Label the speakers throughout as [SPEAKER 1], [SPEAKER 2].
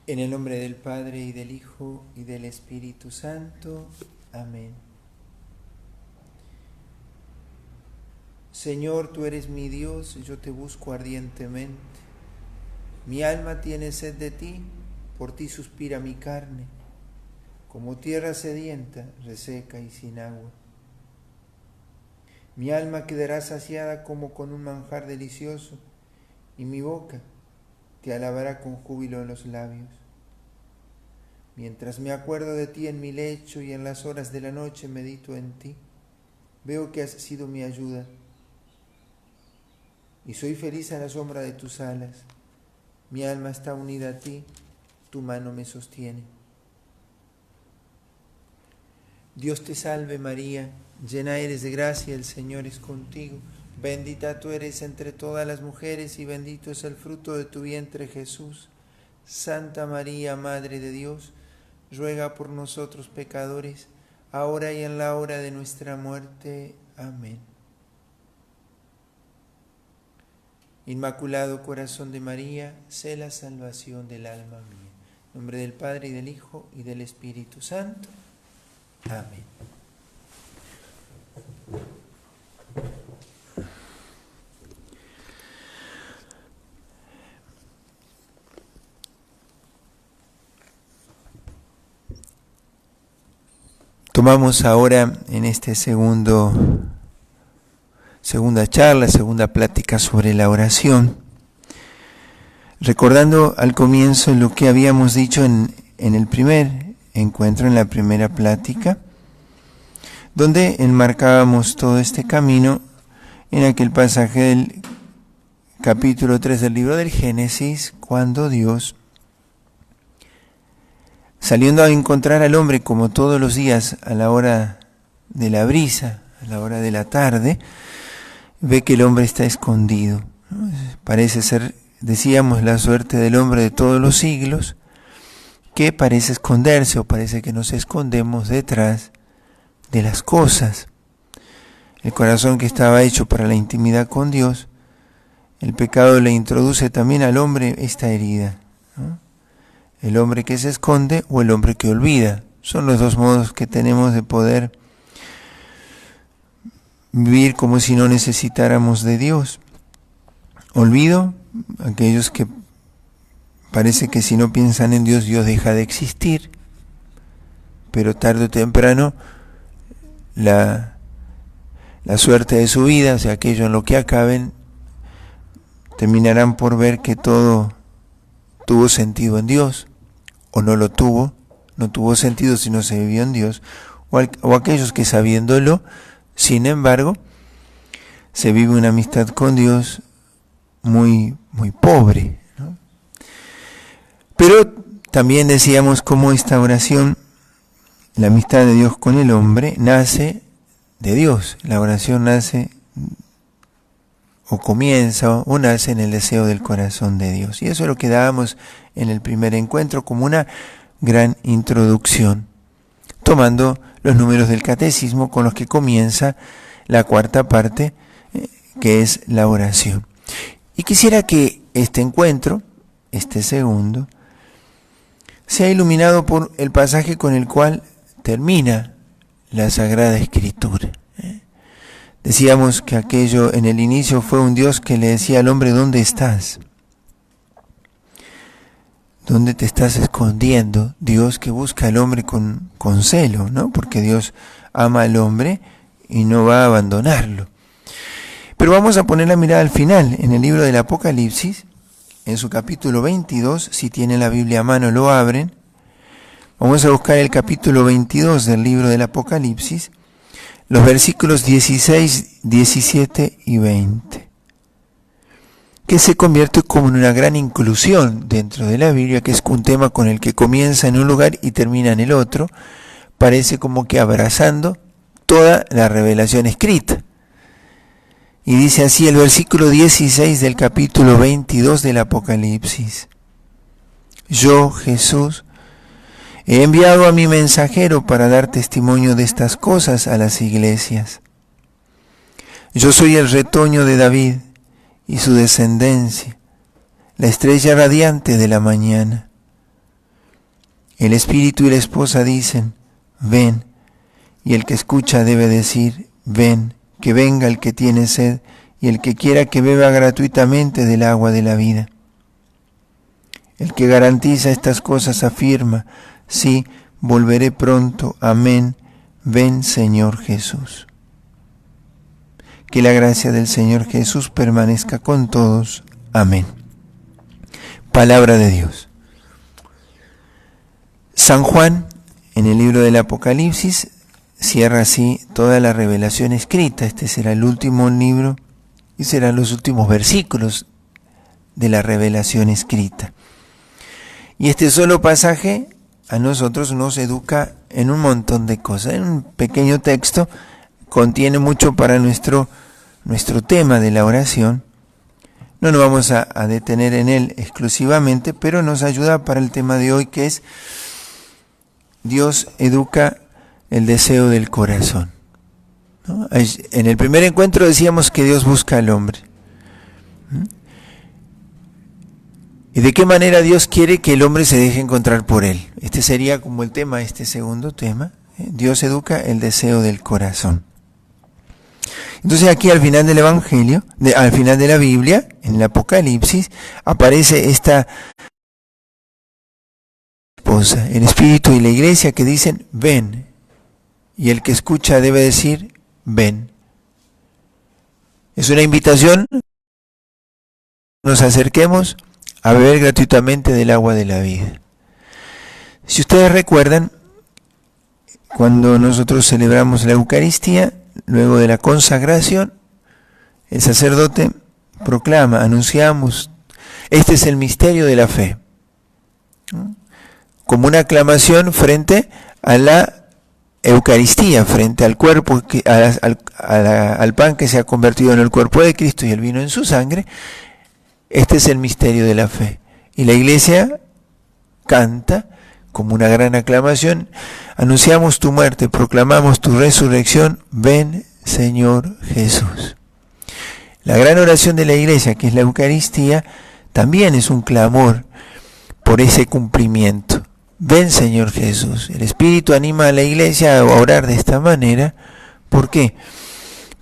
[SPEAKER 1] En el nombre del Padre, y del Hijo, y del Espíritu Santo. Amén. Señor, tú eres mi Dios, yo te busco ardientemente. Mi alma tiene sed de ti, por ti suspira mi carne, como tierra sedienta, reseca y sin agua. Mi alma quedará saciada como con un manjar delicioso, y mi boca te alabará con júbilo en los labios. Mientras me acuerdo de ti en mi lecho y en las horas de la noche medito en ti, veo que has sido mi ayuda, y soy feliz a la sombra de tus alas. Mi alma está unida a ti, tu mano me sostiene. Dios te salve María, llena eres de gracia, el Señor es contigo. Bendita tú eres entre todas las mujeres y bendito es el fruto de tu vientre Jesús. Santa María, Madre de Dios, ruega por nosotros pecadores, ahora y en la hora de nuestra muerte. Amén. Inmaculado Corazón de María, sé la salvación del alma mía. En nombre del Padre, y del Hijo, y del Espíritu Santo. Amén. Tomamos ahora en este segunda charla, segunda plática sobre la oración, recordando al comienzo lo que habíamos dicho en el primer encuentro, en la primera plática, donde enmarcábamos todo este camino en aquel pasaje del capítulo 3 del libro del Génesis, cuando Dios, saliendo a encontrar al hombre como todos los días a la hora de la brisa, a la hora de la tarde, ve que el hombre está escondido, ¿no? Parece ser, decíamos, la suerte del hombre de todos los siglos, que parece esconderse, o parece que nos escondemos detrás de las cosas. El corazón que estaba hecho para la intimidad con Dios, el pecado le introduce también al hombre esta herida, ¿no? El hombre que se esconde o el hombre que olvida. Son los dos modos que tenemos de poder vivir como si no necesitáramos de Dios. Olvido, aquellos que parece que si no piensan en Dios, Dios deja de existir, pero tarde o temprano la suerte de su vida, o sea, aquello en lo que acaben, terminarán por ver que todo tuvo sentido en Dios, o no lo tuvo, no tuvo sentido si no se vivió en Dios, o aquellos que sabiéndolo, sin embargo, se vive una amistad con Dios muy, muy pobre, ¿no? Pero también decíamos cómo esta oración, la amistad de Dios con el hombre, nace de Dios. La oración nace o comienza o nace en el deseo del corazón de Dios. Y eso es lo que dábamos en el primer encuentro como una gran introducción, tomando los números del catecismo con los que comienza la cuarta parte, que es la oración. Y quisiera que este encuentro, este segundo, sea iluminado por el pasaje con el cual termina la Sagrada Escritura. Decíamos que aquello en el inicio fue un Dios que le decía al hombre: ¿dónde estás? ¿Dónde te estás escondiendo? Dios que busca al hombre con celo, ¿no? Porque Dios ama al hombre y no va a abandonarlo. Pero vamos a poner la mirada al final, en el libro del Apocalipsis, en su capítulo 22, si tienen la Biblia a mano lo abren. Vamos a buscar el capítulo 22 del libro del Apocalipsis, los versículos 16, 17 y 20, que se convierte como en una gran inclusión dentro de la Biblia, que es un tema con el que comienza en un lugar y termina en el otro, parece como que abrazando toda la revelación escrita. Y dice así el versículo 16 del capítulo 22 del Apocalipsis: Yo, Jesús, he enviado a mi mensajero para dar testimonio de estas cosas a las iglesias. Yo soy el retoño de David y su descendencia, la estrella radiante de la mañana. El espíritu y la esposa dicen, ven, y el que escucha debe decir, ven, que venga el que tiene sed, y el que quiera que beba gratuitamente del agua de la vida. El que garantiza estas cosas afirma, sí, volveré pronto, amén, ven Señor Jesús. Que la gracia del Señor Jesús permanezca con todos, amén. Palabra de Dios. San Juan, en el libro del Apocalipsis, cierra así toda la revelación escrita. Este será el último libro y serán los últimos versículos de la revelación escrita. Y este solo pasaje a nosotros nos educa en un montón de cosas. En un pequeño texto contiene mucho para nuestro tema de la oración. No nos vamos a detener en él exclusivamente, pero nos ayuda para el tema de hoy, que es Dios educa el deseo del corazón, ¿no? En el primer encuentro decíamos que Dios busca al hombre. ¿Y de qué manera Dios quiere que el hombre se deje encontrar por él? Este sería como el tema, este segundo tema. Dios educa el deseo del corazón. Entonces aquí al final del Evangelio, al final de la Biblia, en el Apocalipsis, aparece esta esposa, el Espíritu y la Iglesia, que dicen, ven. Y el que escucha debe decir, ven. Es una invitación, nos acerquemos a beber gratuitamente del agua de la vida. Si ustedes recuerdan, cuando nosotros celebramos la Eucaristía, luego de la consagración, el sacerdote proclama, anunciamos, este es el misterio de la fe, ¿no? Como una aclamación frente a la Eucaristía, frente al cuerpo, al pan que se ha convertido en el cuerpo de Cristo y el vino en su sangre. Este es el misterio de la fe. Y la Iglesia canta como una gran aclamación, anunciamos tu muerte, proclamamos tu resurrección, ven Señor Jesús. La gran oración de la Iglesia, que es la Eucaristía, también es un clamor por ese cumplimiento. Ven Señor Jesús. El Espíritu anima a la Iglesia a orar de esta manera. ¿Por qué?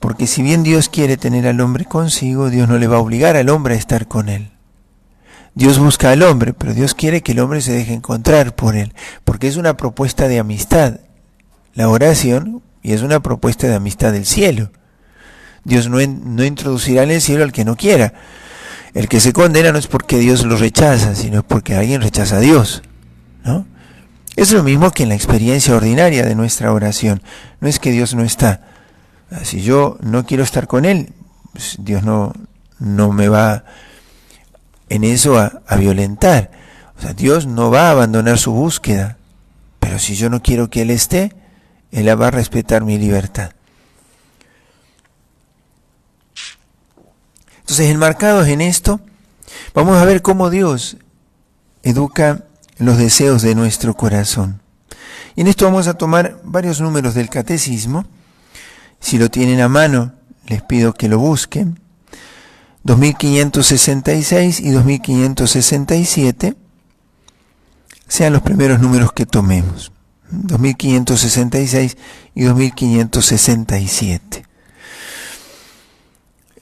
[SPEAKER 1] Porque si bien Dios quiere tener al hombre consigo, Dios no le va a obligar al hombre a estar con él. Dios busca al hombre, pero Dios quiere que el hombre se deje encontrar por él, porque es una propuesta de amistad, la oración, y es una propuesta de amistad del cielo. Dios no introducirá en el cielo al que no quiera. El que se condena no es porque Dios lo rechaza, sino porque alguien rechaza a Dios, ¿no? Es lo mismo que en la experiencia ordinaria de nuestra oración. No es que Dios no está. Si yo no quiero estar con Él, pues Dios no me va en eso a violentar. O sea, Dios no va a abandonar su búsqueda. Pero si yo no quiero que Él esté, Él va a respetar mi libertad. Entonces, enmarcados en esto, vamos a ver cómo Dios educa los deseos de nuestro corazón. Y en esto vamos a tomar varios números del Catecismo. Si lo tienen a mano, les pido que lo busquen. 2566 y 2567 sean los primeros números que tomemos. 2566 y 2567.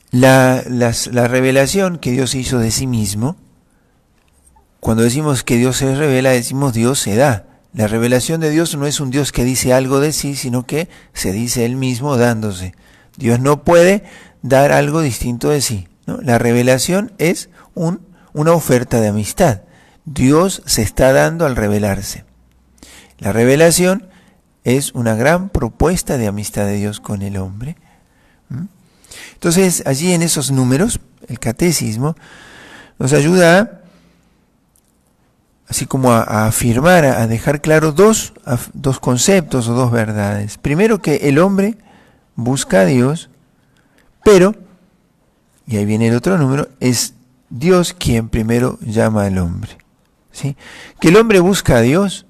[SPEAKER 1] La revelación que Dios hizo de sí mismo, cuando decimos que Dios se revela, decimos Dios se da. La revelación de Dios no es un Dios que dice algo de sí, sino que se dice Él mismo dándose. Dios no puede dar algo distinto de sí, ¿no? La revelación es una oferta de amistad. Dios se está dando al revelarse. La revelación es una gran propuesta de amistad de Dios con el hombre. Entonces, allí en esos números, el catecismo nos ayuda así como a afirmar, a dejar claro dos conceptos o dos verdades. Primero, que el hombre busca a Dios, pero, y ahí viene el otro número, es Dios quien primero llama al hombre, ¿sí? Que el hombre busca a Dios,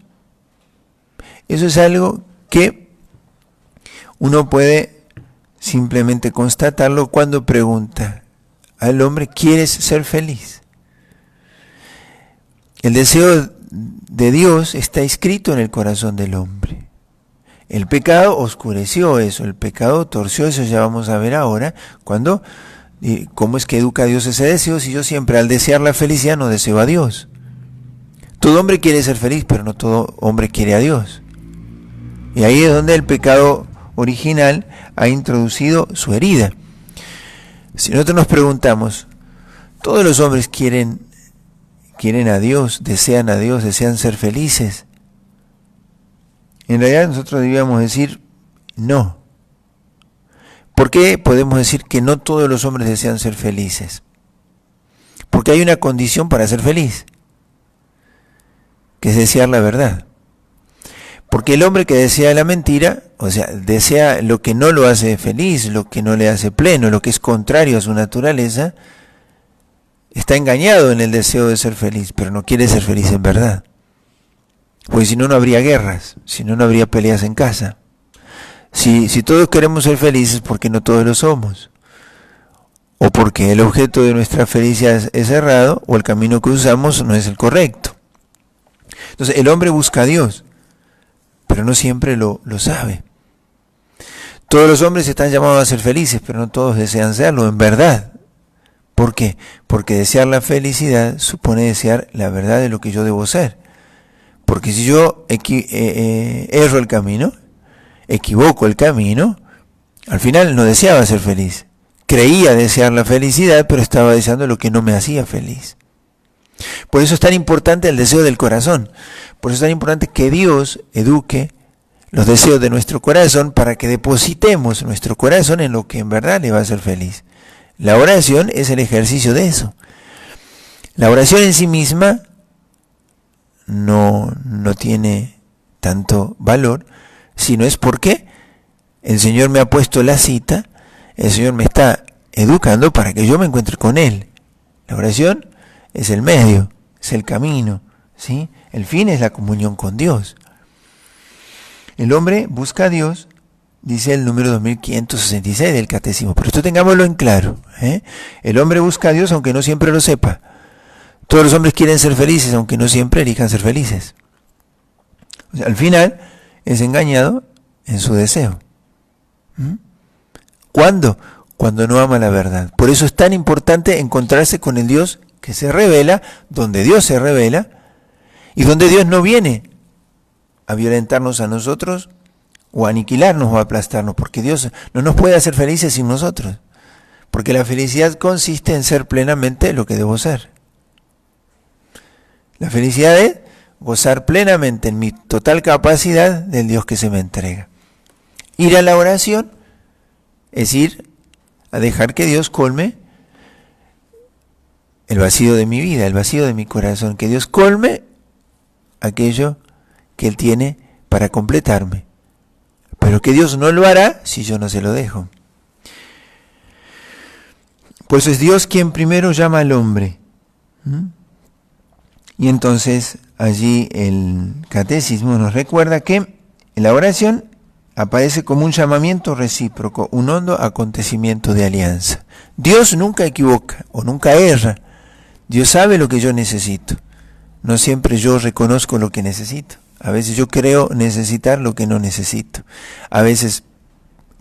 [SPEAKER 1] eso es algo que uno puede simplemente constatarlo cuando pregunta al hombre, ¿quieres ser feliz? El deseo de Dios está escrito en el corazón del hombre. El pecado oscureció eso, el pecado torció eso, ya vamos a ver ahora, cómo es que educa a Dios ese deseo, si yo siempre al desear la felicidad no deseo a Dios. Todo hombre quiere ser feliz, pero no todo hombre quiere a Dios. Y ahí es donde el pecado original ha introducido su herida. Si nosotros nos preguntamos, ¿todos los hombres quieren a Dios, desean ser felices? En realidad nosotros debíamos decir no. ¿Por qué podemos decir que no todos los hombres desean ser felices? Porque hay una condición para ser feliz, que es desear la verdad. Porque el hombre que desea la mentira, o sea, desea lo que no lo hace feliz, lo que no le hace pleno, lo que es contrario a su naturaleza, está engañado en el deseo de ser feliz, pero no quiere ser feliz en verdad. Porque si no, no habría guerras, si no, no habría peleas en casa. Si todos queremos ser felices, porque no todos lo somos. O porque el objeto de nuestra felicidad es errado, o el camino que usamos no es el correcto. Entonces, el hombre busca a Dios, pero no siempre lo sabe. Todos los hombres están llamados a ser felices, pero no todos desean serlo en verdad. ¿Por qué? Porque desear la felicidad supone desear la verdad de lo que yo debo ser. Porque si yo erro el camino, equivoco el camino, al final no deseaba ser feliz. Creía desear la felicidad, pero estaba deseando lo que no me hacía feliz. Por eso es tan importante el deseo del corazón. Por eso es tan importante que Dios eduque los deseos de nuestro corazón para que depositemos nuestro corazón en lo que en verdad le va a hacer feliz. La oración es el ejercicio de eso. La oración en sí misma no tiene tanto valor, sino es porque el Señor me ha puesto la cita, el Señor me está educando para que yo me encuentre con Él. La oración es el medio, es el camino, ¿sí? El fin es la comunión con Dios. El hombre busca a Dios, dice el número 2566 del Catecismo, pero esto tengámoslo en claro, ¿eh? El hombre busca a Dios aunque no siempre lo sepa. Todos los hombres quieren ser felices, aunque no siempre elijan ser felices. O sea, al final es engañado en su deseo. ¿Cuándo? Cuando no ama la verdad. Por eso es tan importante encontrarse con el Dios que se revela, donde Dios se revela, y donde Dios no viene a violentarnos a nosotros, o a aniquilarnos o a aplastarnos, porque Dios no nos puede hacer felices sin nosotros. Porque la felicidad consiste en ser plenamente lo que debo ser. La felicidad es gozar plenamente en mi total capacidad del Dios que se me entrega. Ir a la oración es ir a dejar que Dios colme el vacío de mi vida, el vacío de mi corazón, que Dios colme aquello que Él tiene para completarme, pero que Dios no lo hará si yo no se lo dejo. Pues es Dios quien primero llama al hombre. Y entonces allí el catecismo nos recuerda que la oración aparece como un llamamiento recíproco, un hondo acontecimiento de alianza. Dios nunca equivoca o nunca erra. Dios sabe lo que yo necesito. No siempre yo reconozco lo que necesito. A veces yo creo necesitar lo que no necesito. A veces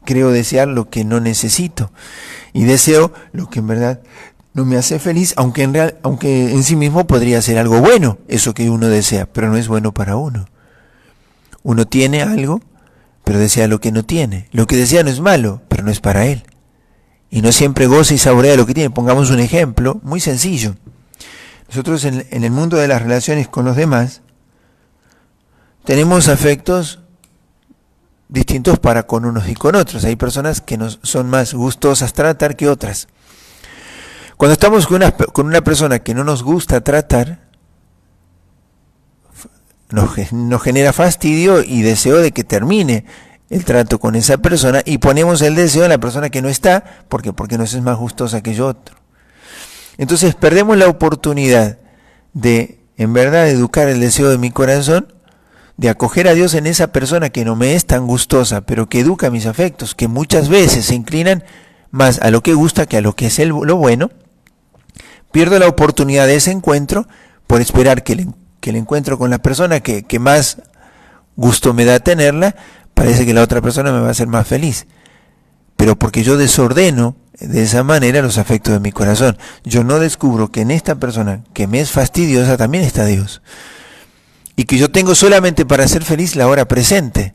[SPEAKER 1] creo desear lo que no necesito. Y deseo lo que en verdad no me hace feliz, aunque en sí mismo podría ser algo bueno, eso que uno desea, pero no es bueno para uno. Uno tiene algo, pero desea lo que no tiene. Lo que desea no es malo, pero no es para él. Y no siempre goza y saborea lo que tiene. Pongamos un ejemplo muy sencillo. Nosotros en el mundo de las relaciones con los demás, tenemos afectos distintos para con unos y con otros. Hay personas que nos son más gustosas tratar que otras. Cuando estamos con una persona que no nos gusta tratar, nos genera fastidio y deseo de que termine el trato con esa persona, y ponemos el deseo en la persona que no está, porque nos es más gustosa que yo otro. Entonces perdemos la oportunidad de, en verdad, educar el deseo de mi corazón, de acoger a Dios en esa persona que no me es tan gustosa, pero que educa mis afectos, que muchas veces se inclinan más a lo que gusta que a lo que es lo bueno. Pierdo la oportunidad de ese encuentro por esperar que que el encuentro con la persona que más gusto me da tenerla, parece que la otra persona me va a hacer más feliz. Pero porque yo desordeno de esa manera los afectos de mi corazón. Yo no descubro que en esta persona que me es fastidiosa también está Dios. Y que yo tengo solamente para ser feliz la hora presente.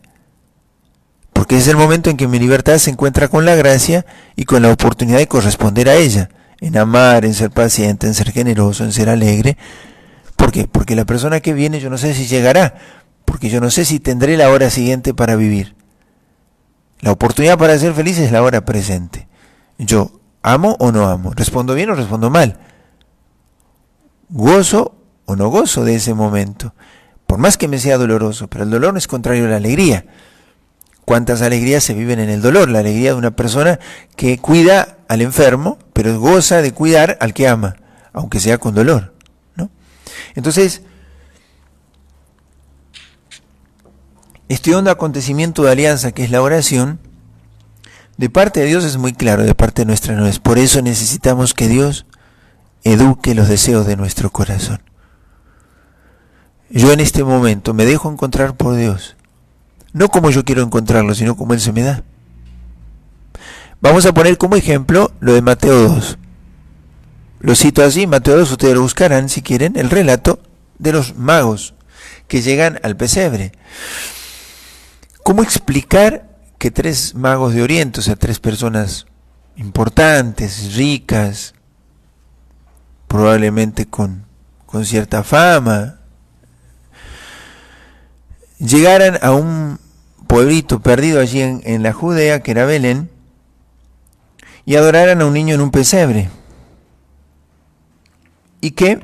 [SPEAKER 1] Porque es el momento en que mi libertad se encuentra con la gracia y con la oportunidad de corresponder a ella. En amar, en ser paciente, en ser generoso, en ser alegre. ¿Por qué? Porque la persona que viene yo no sé si llegará. Porque yo no sé si tendré la hora siguiente para vivir. La oportunidad para ser feliz es la hora presente. Yo amo o no amo, respondo bien o respondo mal, gozo o no gozo de ese momento, por más que me sea doloroso, pero el dolor no es contrario a la alegría. ¿Cuántas alegrías se viven en el dolor? La alegría de una persona que cuida al enfermo, pero goza de cuidar al que ama, aunque sea con dolor, ¿no? Entonces, este hondo acontecimiento de alianza que es la oración, de parte de Dios es muy claro, de parte nuestra no es. Por eso necesitamos que Dios eduque los deseos de nuestro corazón. Yo en este momento me dejo encontrar por Dios, no como yo quiero encontrarlo, sino como Él se me da. Vamos a poner como ejemplo lo de Mateo 2. Lo cito así, Mateo 2, ustedes lo buscarán si quieren, el relato de los magos que llegan al pesebre. ¿Cómo explicar que 3 magos de Oriente, o sea, 3 personas importantes, ricas, probablemente con cierta fama, llegaran a un pueblito perdido allí en la Judea, que era Belén, y adoraran a un niño en un pesebre? Y que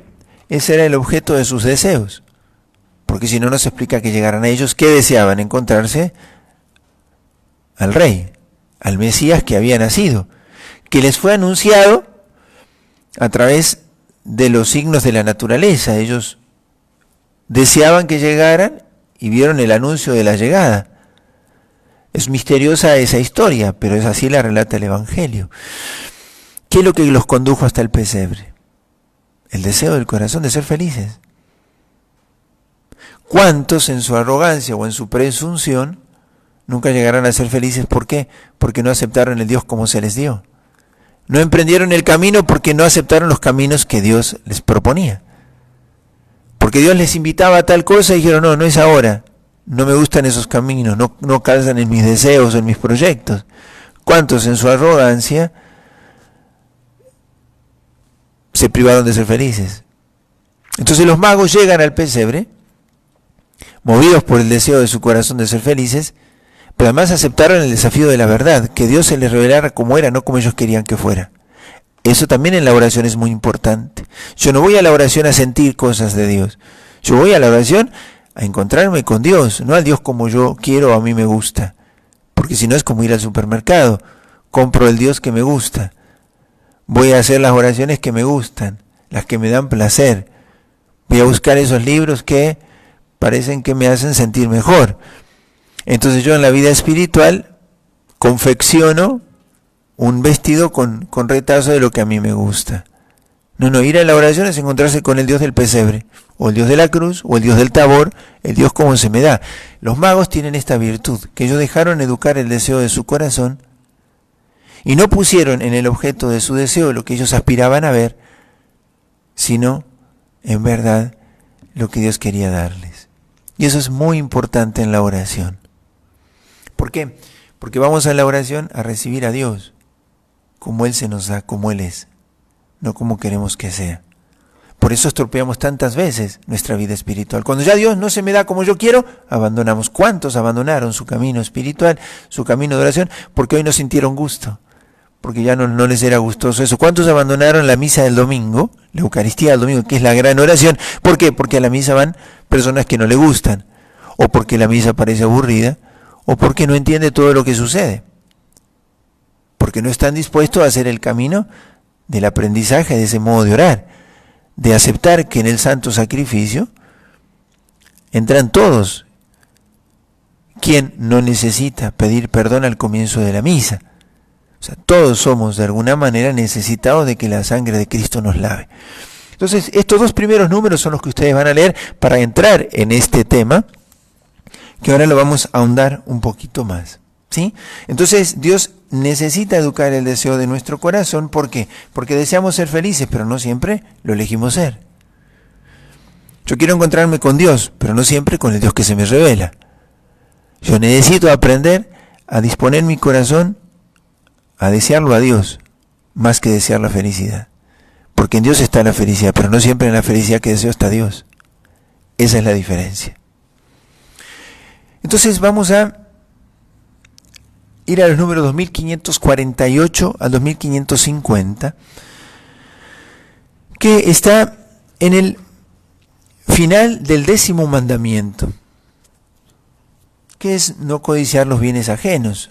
[SPEAKER 1] ese era el objeto de sus deseos. Porque si no, no se explica que llegaran a ellos. ¿Qué deseaban? Encontrarse al rey, al Mesías que había nacido, que les fue anunciado a través de los signos de la naturaleza. Ellos deseaban que llegaran y vieron el anuncio de la llegada. Es misteriosa esa historia, pero es así la relata el Evangelio. ¿Qué es lo que los condujo hasta el pesebre? El deseo del corazón de ser felices. ¿Cuántos en su arrogancia o en su presunción nunca llegarán a ser felices? ¿Por qué? Porque no aceptaron el Dios como se les dio. No emprendieron el camino porque no aceptaron los caminos que Dios les proponía. Porque Dios les invitaba a tal cosa y dijeron, no, no es ahora. No me gustan esos caminos, no calzan en mis deseos o en mis proyectos. ¿Cuántos en su arrogancia se privaron de ser felices? Entonces los magos llegan al pesebre, movidos por el deseo de su corazón de ser felices, pero además aceptaron el desafío de la verdad, que Dios se les revelara como era, no como ellos querían que fuera. Eso también en la oración es muy importante. Yo no voy a la oración a sentir cosas de Dios. Yo voy a la oración a encontrarme con Dios, no al Dios como yo quiero o a mí me gusta. Porque si no es como ir al supermercado. Compro el Dios que me gusta. Voy a hacer las oraciones que me gustan, las que me dan placer. Voy a buscar esos libros que parecen que me hacen sentir mejor. Entonces yo en la vida espiritual confecciono un vestido con retazo de lo que a mí me gusta. No, ir a la oración es encontrarse con el Dios del pesebre, o el Dios de la cruz, o el Dios del Tabor, el Dios como se me da. Los magos tienen esta virtud, que ellos dejaron educar el deseo de su corazón, y no pusieron en el objeto de su deseo lo que ellos aspiraban a ver, sino, en verdad, lo que Dios quería darles. Y eso es muy importante en la oración. ¿Por qué? Porque vamos a la oración a recibir a Dios, como Él se nos da, como Él es, no como queremos que sea. Por eso estropeamos tantas veces nuestra vida espiritual. Cuando ya Dios no se me da como yo quiero, abandonamos. ¿Cuántos abandonaron su camino espiritual, su camino de oración? Porque hoy no sintieron gusto, porque ya no les era gustoso eso. ¿Cuántos abandonaron la misa del domingo, la Eucaristía del domingo, que es la gran oración? ¿Por qué? Porque a la misa van personas que no le gustan, o porque la misa parece aburrida, o porque no entiende todo lo que sucede. Porque no están dispuestos a hacer el camino del aprendizaje de ese modo de orar, de aceptar que en el santo sacrificio entran todos. ¿Quién no necesita pedir perdón al comienzo de la misa? O sea, todos somos de alguna manera necesitados de que la sangre de Cristo nos lave. Entonces, estos dos primeros números son los que ustedes van a leer para entrar en este tema, que ahora lo vamos a ahondar un poquito más. ¿Sí? Entonces, Dios necesita educar el deseo de nuestro corazón. ¿Por qué? Porque deseamos ser felices, pero no siempre lo elegimos ser. Yo quiero encontrarme con Dios, pero no siempre con el Dios que se me revela. Yo necesito aprender a disponer mi corazón a desearlo a Dios, más que desear la felicidad. Porque en Dios está la felicidad, pero no siempre en la felicidad que deseo está Dios. Esa es la diferencia. Entonces vamos a ir a los números 2548 al 2550, que está en el final del 10º mandamiento, que es no codiciar los bienes ajenos.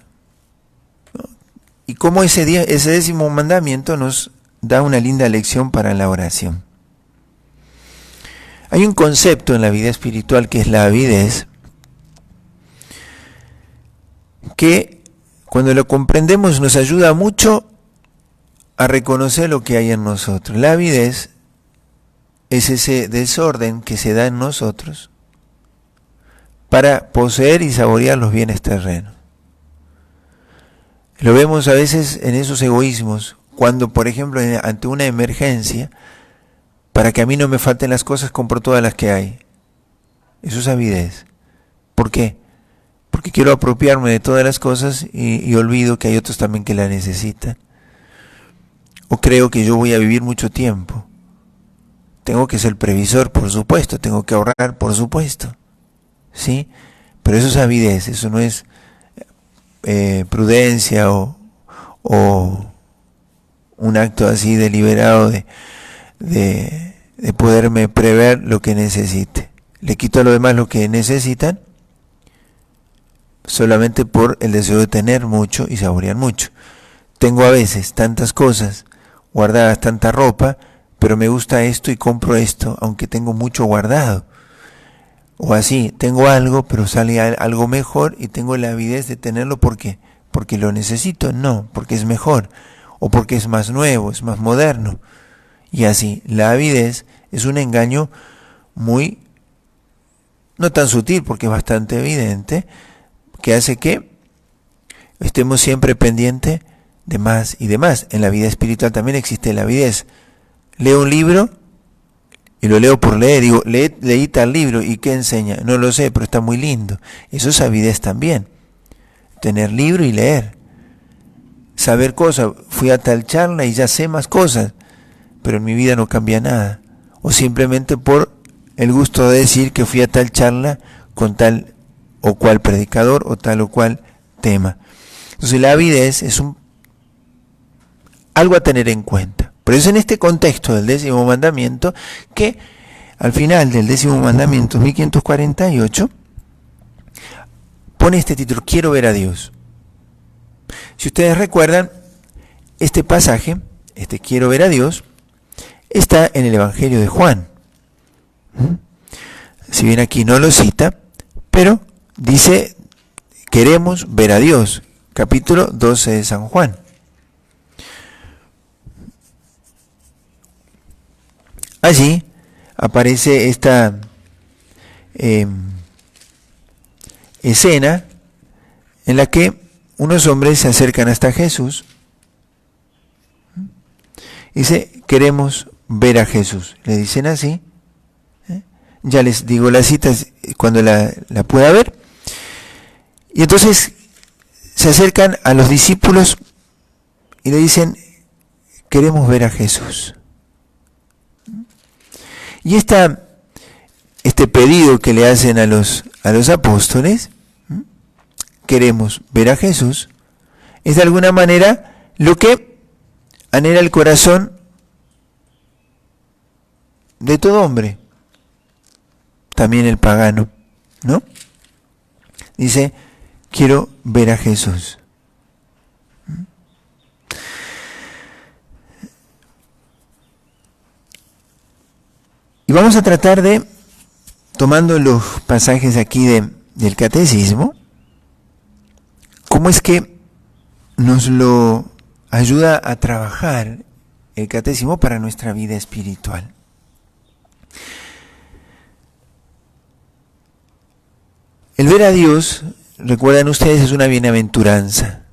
[SPEAKER 1] Y cómo ese 10º mandamiento nos da una linda lección para la oración. Hay un concepto en la vida espiritual que es la avidez, que cuando lo comprendemos nos ayuda mucho a reconocer lo que hay en nosotros. La avidez es ese desorden que se da en nosotros para poseer y saborear los bienes terrenos. Lo vemos a veces en esos egoísmos, cuando por ejemplo ante una emergencia, para que a mí no me falten las cosas, compro todas las que hay. Eso es avidez. ¿Por qué? Porque quiero apropiarme de todas las cosas y olvido que hay otros también que la necesitan. O creo que yo voy a vivir mucho tiempo. Tengo que ser previsor, por supuesto, tengo que ahorrar, por supuesto. ¿Sí? Pero eso es avidez, eso no es prudencia o un acto así deliberado de poderme prever lo que necesite. Le quito a los demás lo que necesitan solamente por el deseo de tener mucho y saborear mucho. Tengo a veces tantas cosas guardadas, tanta ropa, pero me gusta esto y compro esto, aunque tengo mucho guardado. O así, tengo algo, pero sale algo mejor y tengo la avidez de tenerlo porque lo necesito, no, porque es mejor, o porque es más nuevo, es más moderno. Y así, la avidez es un engaño muy, no tan sutil porque es bastante evidente, que hace que estemos siempre pendientes de más y de más. En la vida espiritual también existe la avidez. Leo un libro y lo leo por leer, digo, leí tal libro, ¿y qué enseña? No lo sé, pero está muy lindo. Eso es avidez también. Tener libro y leer. Saber cosas. Fui a tal charla y ya sé más cosas, pero en mi vida no cambia nada. O simplemente por el gusto de decir que fui a tal charla con tal o cual predicador o tal o cual tema. Entonces la avidez es algo a tener en cuenta. Pero es en este contexto del 10º mandamiento que al final del 10º mandamiento, 1548, pone este título, quiero ver a Dios. Si ustedes recuerdan, este pasaje, quiero ver a Dios, está en el Evangelio de Juan. Si bien aquí no lo cita, pero dice, queremos ver a Dios, capítulo 12 de San Juan. Allí aparece esta escena en la que unos hombres se acercan hasta Jesús. Dice, queremos ver a Jesús. Le dicen así. Ya les digo las citas cuando la pueda ver. Y entonces se acercan a los discípulos y le dicen, queremos ver a Jesús. Y este pedido que le hacen a los apóstoles, queremos ver a Jesús, es de alguna manera lo que anhela el corazón de todo hombre, también el pagano, ¿no? Dice, quiero ver a Jesús. Y vamos a tratar de, tomando los pasajes aquí del catecismo, cómo es que nos lo ayuda a trabajar el catecismo para nuestra vida espiritual. El ver a Dios, recuerdan ustedes, es una bienaventuranza.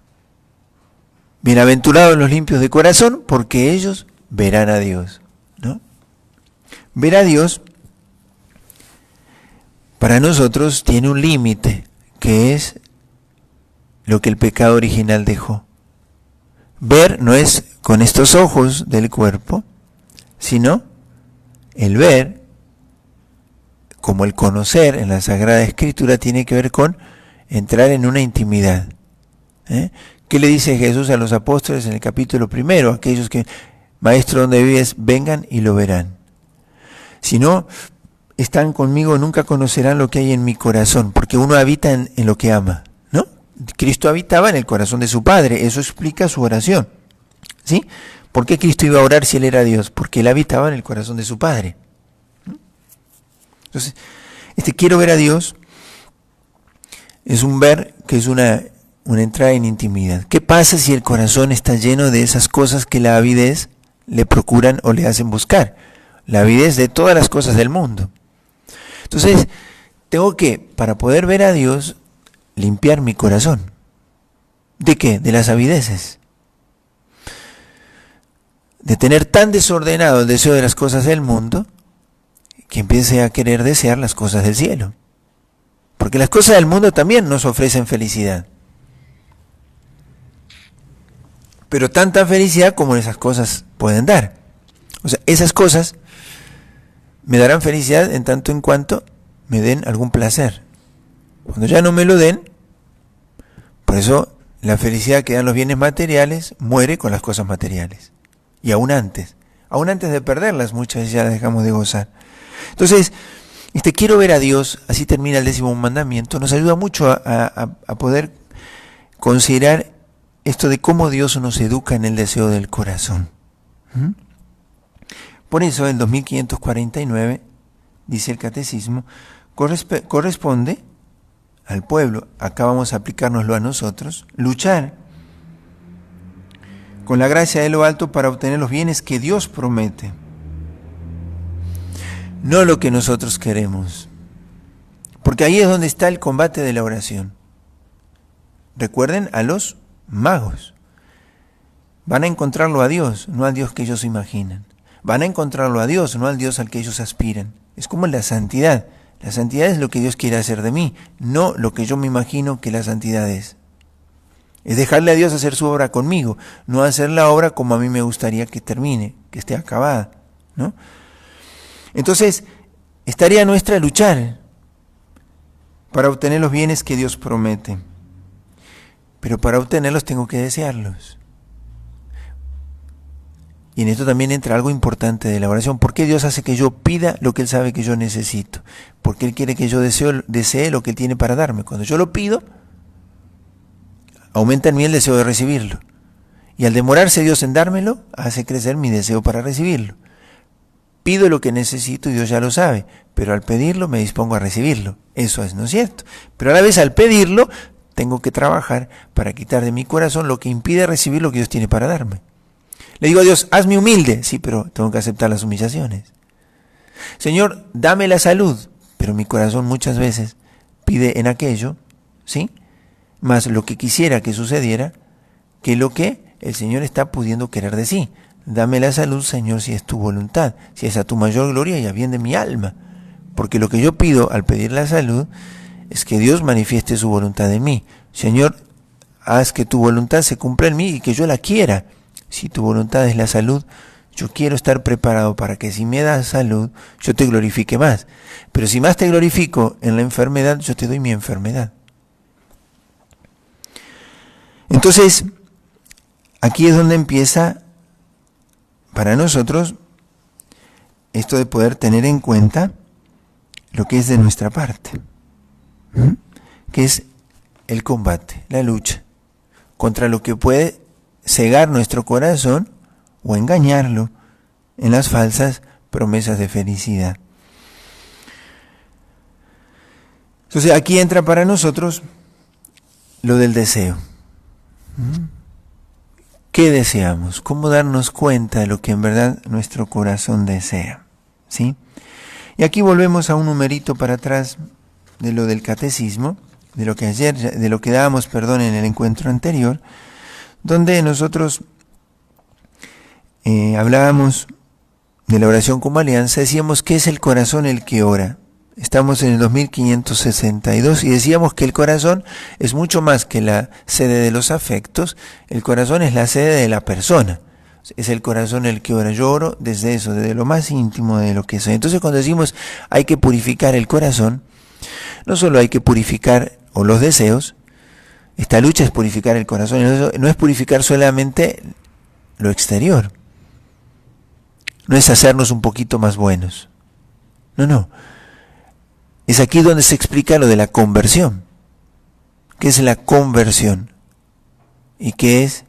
[SPEAKER 1] Bienaventurados los limpios de corazón, porque ellos verán a Dios, ¿no? Ver a Dios para nosotros tiene un límite, que es lo que el pecado original dejó. Ver no es con estos ojos del cuerpo, sino el ver, como el conocer en la Sagrada Escritura, tiene que ver con entrar en una intimidad. ¿Qué le dice Jesús a los apóstoles en el capítulo 1? Aquellos que, Maestro, donde vives, vengan y lo verán. Si no están conmigo, nunca conocerán lo que hay en mi corazón, porque uno habita en lo que ama, ¿no? Cristo habitaba en el corazón de su Padre, eso explica su oración, ¿sí? ¿Por qué Cristo iba a orar si Él era Dios? Porque Él habitaba en el corazón de su Padre. Entonces, quiero ver a Dios es un ver que es una entrada en intimidad. ¿Qué pasa si el corazón está lleno de esas cosas que la avidez le procuran o le hacen buscar? La avidez de todas las cosas del mundo. Entonces, tengo que, para poder ver a Dios, limpiar mi corazón. ¿De qué? De las avideces. De tener tan desordenado el deseo de las cosas del mundo, que empiece a querer desear las cosas del cielo. Porque las cosas del mundo también nos ofrecen felicidad. Pero tanta felicidad como esas cosas pueden dar. O sea, esas cosas me darán felicidad en tanto en cuanto me den algún placer. Cuando ya no me lo den, por eso la felicidad que dan los bienes materiales muere con las cosas materiales. Y aún antes de perderlas, muchas veces ya las dejamos de gozar. Entonces, quiero ver a Dios, así termina el 10º mandamiento, nos ayuda mucho a poder considerar esto de cómo Dios nos educa en el deseo del corazón. Por eso, el 2549, dice el Catecismo, corresponde al pueblo, acá vamos a aplicárnoslo a nosotros, luchar con la gracia de lo alto para obtener los bienes que Dios promete. No lo que nosotros queremos. Porque ahí es donde está el combate de la oración. Recuerden a los magos. Van a encontrarlo a Dios, no al Dios que ellos imaginan. Van a encontrarlo a Dios, no al Dios al que ellos aspiran. Es como la santidad. La santidad es lo que Dios quiere hacer de mí, no lo que yo me imagino que la santidad es. Es dejarle a Dios hacer su obra conmigo, no hacer la obra como a mí me gustaría que termine, que esté acabada, ¿no? Entonces, es tarea nuestra luchar para obtener los bienes que Dios promete. Pero para obtenerlos tengo que desearlos. Y en esto también entra algo importante de la oración. ¿Por qué Dios hace que yo pida lo que Él sabe que yo necesito? Porque Él quiere que yo desee lo que Él tiene para darme. Cuando yo lo pido, aumenta en mí el deseo de recibirlo. Y al demorarse Dios en dármelo, hace crecer mi deseo para recibirlo. Pido lo que necesito y Dios ya lo sabe, pero al pedirlo me dispongo a recibirlo. Eso es, ¿no es cierto? Pero a la vez al pedirlo, tengo que trabajar para quitar de mi corazón lo que impide recibir lo que Dios tiene para darme. Le digo a Dios, hazme humilde. Sí, pero tengo que aceptar las humillaciones. Señor, dame la salud. Pero mi corazón muchas veces pide en aquello, ¿sí? Más lo que quisiera que sucediera, que lo que el Señor está pudiendo querer de sí. Dame la salud, Señor, si es tu voluntad, si es a tu mayor gloria y a bien de mi alma. Porque lo que yo pido al pedir la salud es que Dios manifieste su voluntad en mí. Señor, haz que tu voluntad se cumpla en mí y que yo la quiera. Si tu voluntad es la salud, yo quiero estar preparado para que si me das salud, yo te glorifique más. Pero si más te glorifico en la enfermedad, yo te doy mi enfermedad. Entonces, aquí es donde empieza para nosotros esto de poder tener en cuenta lo que es de nuestra parte, que es el combate, la lucha contra lo que puede cegar nuestro corazón o engañarlo en las falsas promesas de felicidad. Entonces aquí entra para nosotros lo del deseo. ¿Qué deseamos? ¿Cómo darnos cuenta de lo que en verdad nuestro corazón desea? ¿Sí? Y aquí volvemos a un numerito para atrás de lo del catecismo, de lo que dábamos, en el encuentro anterior, donde nosotros hablábamos de la oración como alianza. Decíamos que es el corazón el que ora. Estamos en el 2562 y decíamos que el corazón es mucho más que la sede de los afectos. El corazón es la sede de la persona. Es el corazón el que ora. Yo oro desde eso, desde lo más íntimo de lo que soy. Entonces, cuando decimos hay que purificar el corazón, no solo hay que purificar los deseos. Esta lucha es purificar el corazón. No es purificar solamente lo exterior. No es hacernos un poquito más buenos. No. Es aquí donde se explica lo de la conversión. ¿Qué es la conversión? ¿Y qué es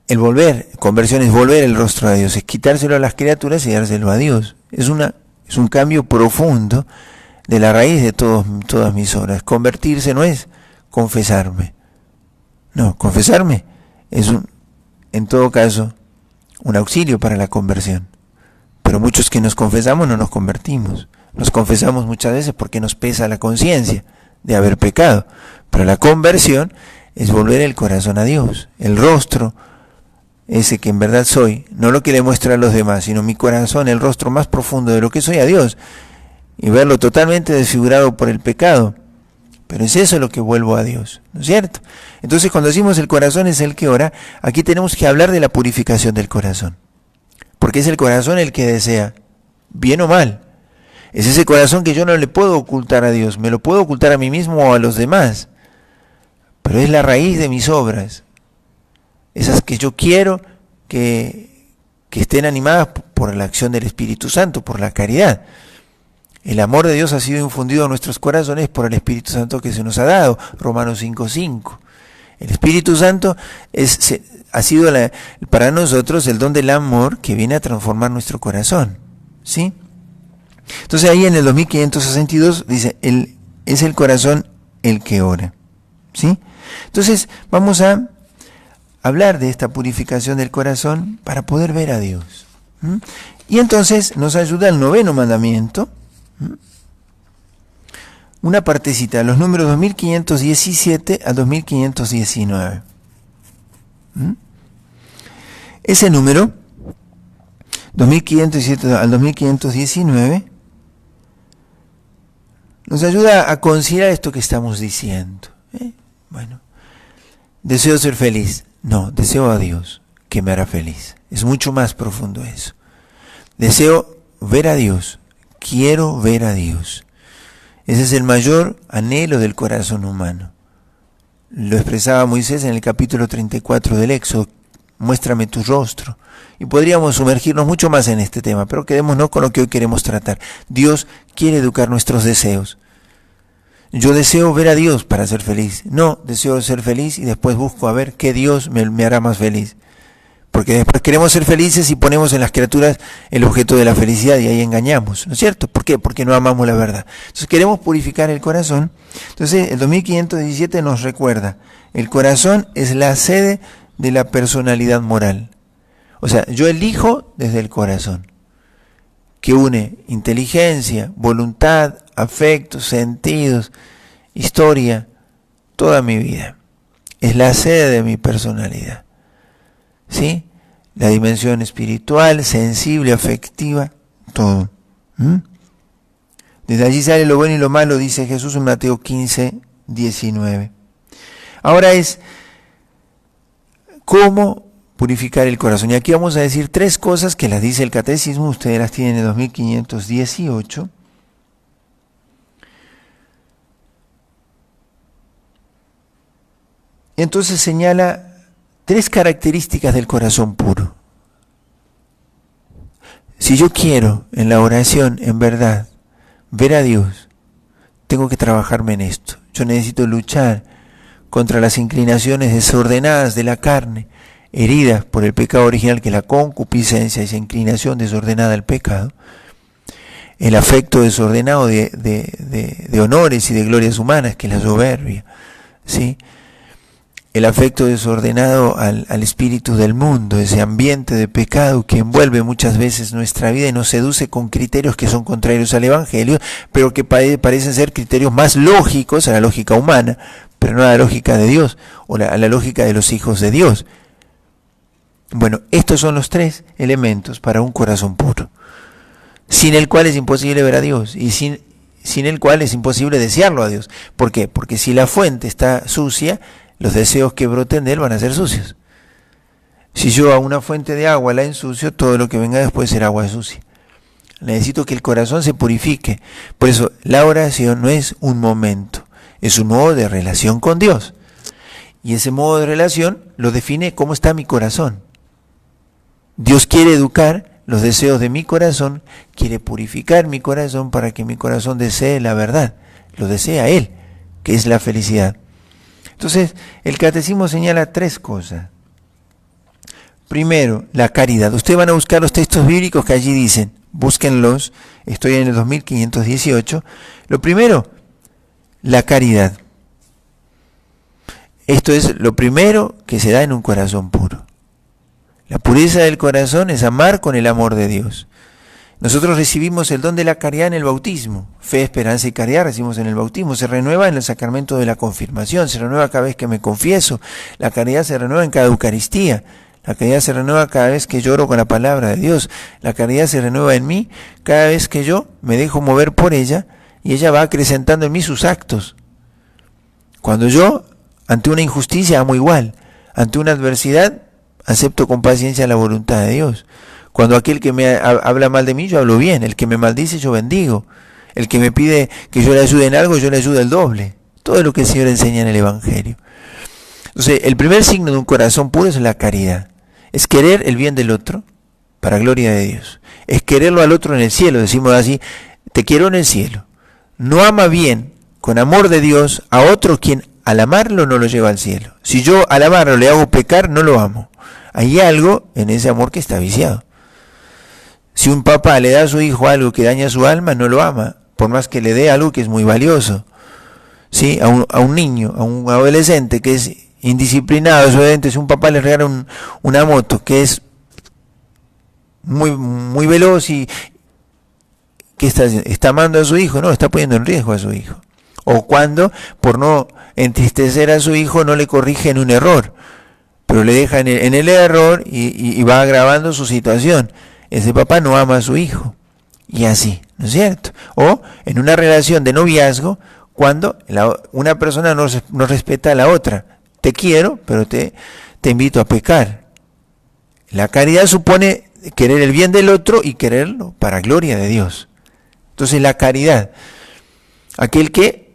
[SPEAKER 1] el volver? Conversión es volver el rostro a Dios, es quitárselo a las criaturas y dárselo a Dios. Es un cambio profundo de la raíz de todas mis obras. Convertirse no es confesarme. No, confesarme es en todo caso, un auxilio para la conversión. Pero muchos que nos confesamos no nos convertimos. Nos confesamos muchas veces porque nos pesa la conciencia de haber pecado. Pero la conversión es volver el corazón a Dios, el rostro, ese que en verdad soy, no lo que le muestra a los demás, sino mi corazón, el rostro más profundo de lo que soy a Dios, y verlo totalmente desfigurado por el pecado. Pero es eso lo que vuelvo a Dios, ¿no es cierto? Entonces, cuando decimos el corazón es el que ora, aquí tenemos que hablar de la purificación del corazón. Porque es el corazón el que desea, bien o mal. Es ese corazón que yo no le puedo ocultar a Dios, me lo puedo ocultar a mí mismo o a los demás. Pero es la raíz de mis obras. Esas que yo quiero que estén animadas por la acción del Espíritu Santo, por la caridad. El amor de Dios ha sido infundido a nuestros corazones por el Espíritu Santo que se nos ha dado, Romanos 5:5. El Espíritu Santo ha sido para nosotros el don del amor que viene a transformar nuestro corazón, ¿sí? Entonces ahí en el 2562 dice, es el corazón el que ora, ¿sí? Entonces vamos a hablar de esta purificación del corazón para poder ver a Dios. Y entonces nos ayuda el 9º mandamiento, una partecita, los números 2517 a 2519. Ese número, 2517 al 2519, nos ayuda a considerar esto que estamos diciendo. Bueno, deseo ser feliz. No, deseo a Dios, que me hará feliz. Es mucho más profundo eso. Deseo ver a Dios. Quiero ver a Dios. Ese es el mayor anhelo del corazón humano. Lo expresaba Moisés en el capítulo 34 del Éxodo. Muéstrame tu rostro. Y podríamos sumergirnos mucho más en este tema, pero quedémonos con lo que hoy queremos tratar. Dios quiere educar nuestros deseos. Yo deseo ver a Dios para ser feliz. No, deseo ser feliz y después busco a ver qué Dios me hará más feliz. Porque después queremos ser felices y ponemos en las criaturas el objeto de la felicidad y ahí engañamos, ¿no es cierto? ¿Por qué? Porque no amamos la verdad. Entonces queremos purificar el corazón. Entonces el 2517 nos recuerda, el corazón es la sede de la personalidad moral. O sea, yo elijo desde el corazón, que une inteligencia, voluntad, afectos, sentidos, historia, toda mi vida. Es la sede de mi personalidad. ¿Sí? La dimensión espiritual, sensible, afectiva, todo. Desde allí sale lo bueno y lo malo, dice Jesús en Mateo 15:19. Ahora es cómo purificar el corazón. Y aquí vamos a decir 3 cosas que las dice el catecismo, ustedes las tienen en 2518. Entonces señala 3 características del corazón puro. Si yo quiero en la oración, en verdad, ver a Dios, tengo que trabajarme en esto. Yo necesito luchar contra las inclinaciones desordenadas de la carne, heridas por el pecado original, que es la concupiscencia, esa inclinación desordenada al pecado, el afecto desordenado de honores y de glorias humanas, que es la soberbia, ¿sí? el afecto desordenado al espíritu del mundo, ese ambiente de pecado que envuelve muchas veces nuestra vida y nos seduce con criterios que son contrarios al Evangelio, pero que parecen ser criterios más lógicos a la lógica humana, pero no a la lógica de Dios, o a la lógica de los hijos de Dios. Bueno, estos son los tres elementos para un corazón puro, sin el cual es imposible ver a Dios, y sin el cual es imposible desearlo a Dios. ¿Por qué? Porque si la fuente está sucia, los deseos que broten de él van a ser sucios. Si yo a una fuente de agua la ensucio, todo lo que venga después será agua sucia. Necesito que el corazón se purifique. Por eso la oración no es un momento, es un modo de relación con Dios. Y ese modo de relación lo define cómo está mi corazón. Dios quiere educar los deseos de mi corazón, quiere purificar mi corazón para que mi corazón desee la verdad, lo desea Él, que es la felicidad. Entonces, el catecismo señala tres cosas. Primero, la caridad. Ustedes van a buscar los textos bíblicos que allí dicen, búsquenlos, estoy en el 2518. Lo primero, la caridad. Esto es lo primero que se da en un corazón puro. La pureza del corazón es amar con el amor de Dios. Nosotros recibimos el don de la caridad en el bautismo. Fe, esperanza y caridad recibimos en el bautismo. Se renueva en el sacramento de la confirmación. Se renueva cada vez que me confieso. La caridad se renueva en cada Eucaristía. La caridad se renueva cada vez que lloro con la palabra de Dios. La caridad se renueva en mí cada vez que yo me dejo mover por ella y ella va acrecentando en mí sus actos. Cuando yo, ante una injusticia, amo igual. Ante una adversidad, acepto con paciencia la voluntad de Dios. Cuando aquel que me habla mal de mí, yo hablo bien. El que me maldice, yo bendigo. El que me pide que yo le ayude en algo, yo le ayudo el doble. Todo lo que el Señor enseña en el Evangelio. Entonces, el primer signo de un corazón puro es la caridad. Es querer el bien del otro para gloria de Dios. Es quererlo al otro en el cielo. Decimos así, te quiero en el cielo. No ama bien, con amor de Dios, a otro quien al amarlo no lo lleva al cielo. Si yo al amarlo le hago pecar, no lo amo. Hay algo en ese amor que está viciado. Si un papá le da a su hijo algo que daña su alma, no lo ama, por más que le dé algo que es muy valioso. ¿Sí? A un niño, a un adolescente que es indisciplinado, desobediente, si un papá le regala una moto que es muy veloz y que está amando a su hijo, no, está poniendo en riesgo a su hijo. O cuando, por no entristecer a su hijo, no le corrigen un error, pero le deja en el error y va agravando su situación. Ese papá no ama a su hijo. Y así, ¿no es cierto? O en una relación de noviazgo, cuando una persona no respeta a la otra. Te quiero, pero te invito a pecar. La caridad supone querer el bien del otro y quererlo para gloria de Dios. Entonces la caridad, aquel que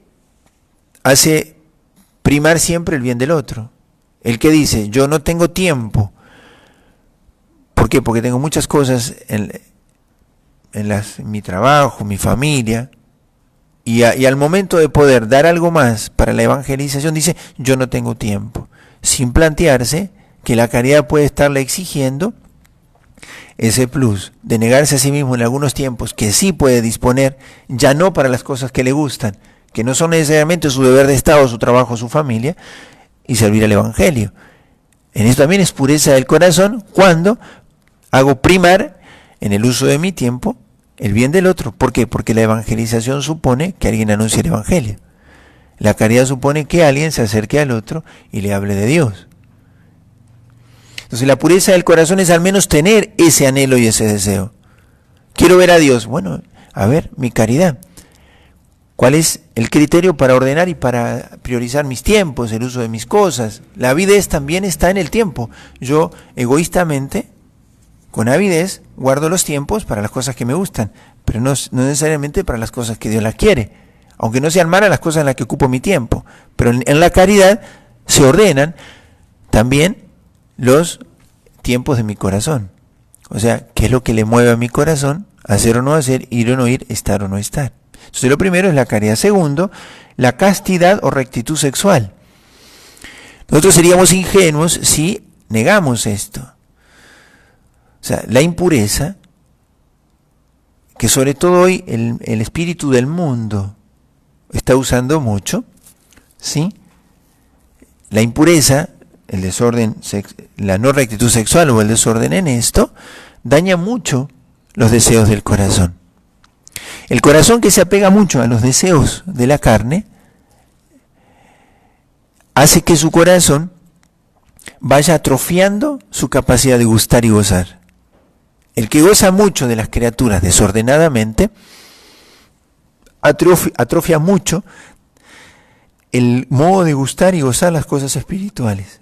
[SPEAKER 1] hace primar siempre el bien del otro. El que dice, yo no tengo tiempo. ¿Por qué? Porque tengo muchas cosas en mi trabajo, mi familia, y al momento de poder dar algo más para la evangelización, dice, yo no tengo tiempo. Sin plantearse que la caridad puede estarle exigiendo ese plus de negarse a sí mismo en algunos tiempos que sí puede disponer, ya no para las cosas que le gustan, que no son necesariamente su deber de Estado, su trabajo, su familia, y servir al Evangelio. En eso también es pureza del corazón cuando hago primar en el uso de mi tiempo el bien del otro. ¿Por qué? Porque la evangelización supone que alguien anuncie el Evangelio. La caridad supone que alguien se acerque al otro y le hable de Dios. Entonces la pureza del corazón es al menos tener ese anhelo y ese deseo. Quiero ver a Dios. Bueno, a ver, mi caridad. ¿Cuál es el criterio para ordenar y para priorizar mis tiempos, el uso de mis cosas? La avidez también está en el tiempo. Yo egoístamente, con avidez, guardo los tiempos para las cosas que me gustan, pero no necesariamente para las cosas que Dios las quiere. Aunque no sean malas las cosas en las que ocupo mi tiempo. Pero en la caridad se ordenan también los tiempos de mi corazón. O sea, ¿qué es lo que le mueve a mi corazón? Hacer o no hacer, ir o no ir, estar o no estar. Entonces lo primero es la caridad. Segundo, la castidad o rectitud sexual. Nosotros seríamos ingenuos si negamos esto. O sea, la impureza, que sobre todo hoy el espíritu del mundo está usando mucho, ¿sí? la impureza, el desorden, la no rectitud sexual o el desorden en esto, daña mucho los deseos del corazón. El corazón que se apega mucho a los deseos de la carne hace que su corazón vaya atrofiando su capacidad de gustar y gozar. El que goza mucho de las criaturas desordenadamente atrofia mucho el modo de gustar y gozar las cosas espirituales.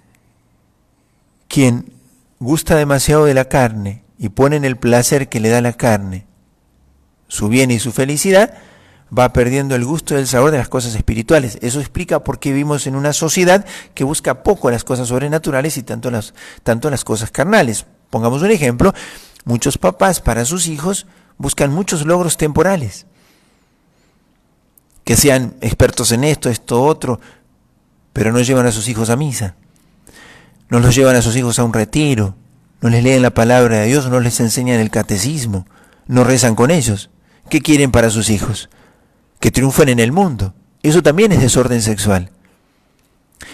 [SPEAKER 1] Quien gusta demasiado de la carne y pone en el placer que le da la carne su bien y su felicidad, va perdiendo el gusto y el sabor de las cosas espirituales. Eso explica por qué vivimos en una sociedad que busca poco las cosas sobrenaturales y tanto las cosas carnales. Pongamos un ejemplo, muchos papás para sus hijos buscan muchos logros temporales, que sean expertos en esto, otro, pero no llevan a sus hijos a misa, no los llevan a sus hijos a un retiro, no les leen la palabra de Dios, no les enseñan el catecismo, no rezan con ellos. ¿Qué quieren para sus hijos? Que triunfen en el mundo. Eso también es desorden sexual.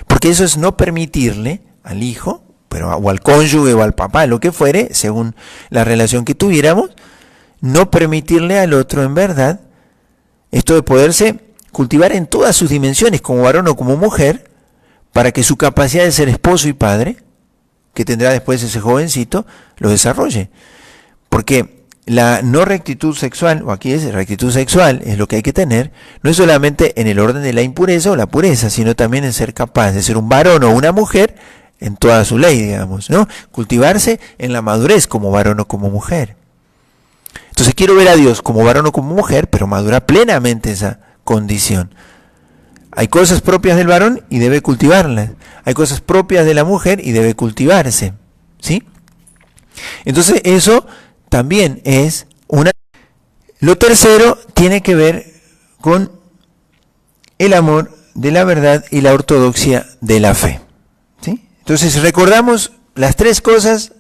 [SPEAKER 1] Porque eso es no permitirle al hijo, o al cónyuge o al papá, lo que fuere, según la relación que tuviéramos, no permitirle al otro en verdad esto de poderse cultivar en todas sus dimensiones, como varón o como mujer, para que su capacidad de ser esposo y padre, que tendrá después ese jovencito, lo desarrolle. Porque la no rectitud sexual, o aquí es rectitud sexual, es lo que hay que tener, no es solamente en el orden de la impureza o la pureza, sino también en ser capaz de ser un varón o una mujer en toda su ley, digamos, ¿no? Cultivarse en la madurez como varón o como mujer. Entonces quiero ver a Dios como varón o como mujer, pero madura plenamente esa condición. Hay cosas propias del varón y debe cultivarlas. Hay cosas propias de la mujer y debe cultivarse, ¿sí? Entonces eso también es una... Lo tercero tiene que ver con el amor de la verdad y la ortodoxia de la fe, ¿sí? Entonces recordamos las tres cosas.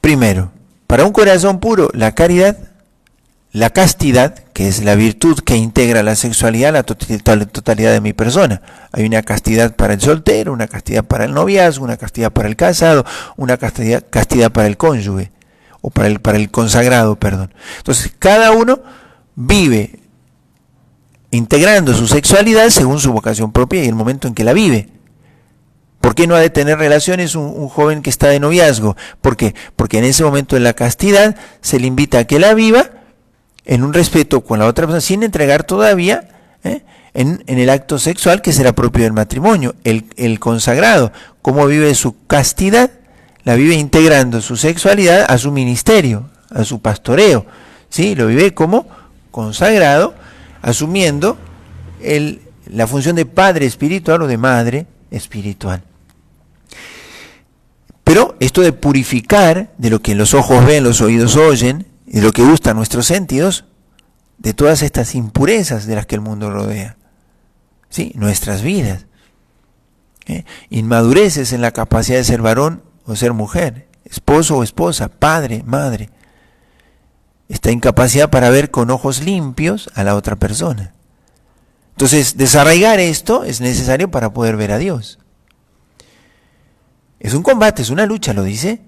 [SPEAKER 1] Primero, para un corazón puro, la caridad, la castidad, que es la virtud que integra la sexualidad, la totalidad de mi persona. Hay una castidad para el soltero, una castidad para el noviazgo, una castidad para el casado, una castidad para el cónyuge, o para el consagrado, perdón. Entonces, cada uno vive integrando su sexualidad según su vocación propia y el momento en que la vive. ¿Por qué no ha de tener relaciones un joven que está de noviazgo? ¿Por qué? Porque en ese momento de la castidad se le invita a que la viva en un respeto con la otra persona, sin entregar todavía en el acto sexual que será propio del matrimonio. El consagrado, ¿cómo vive su castidad? La vive integrando su sexualidad a su ministerio, a su pastoreo, ¿sí? Lo vive como consagrado, asumiendo la función de padre espiritual o de madre espiritual. Pero esto de purificar de lo que los ojos ven, los oídos oyen, y de lo que gustan nuestros sentidos, de todas estas impurezas de las que el mundo rodea, ¿sí? Nuestras vidas, inmadureces en la capacidad de ser varón o ser mujer, esposo o esposa, padre, madre, esta incapacidad para ver con ojos limpios a la otra persona. Entonces, desarraigar esto es necesario para poder ver a Dios. Es un combate, es una lucha, lo dice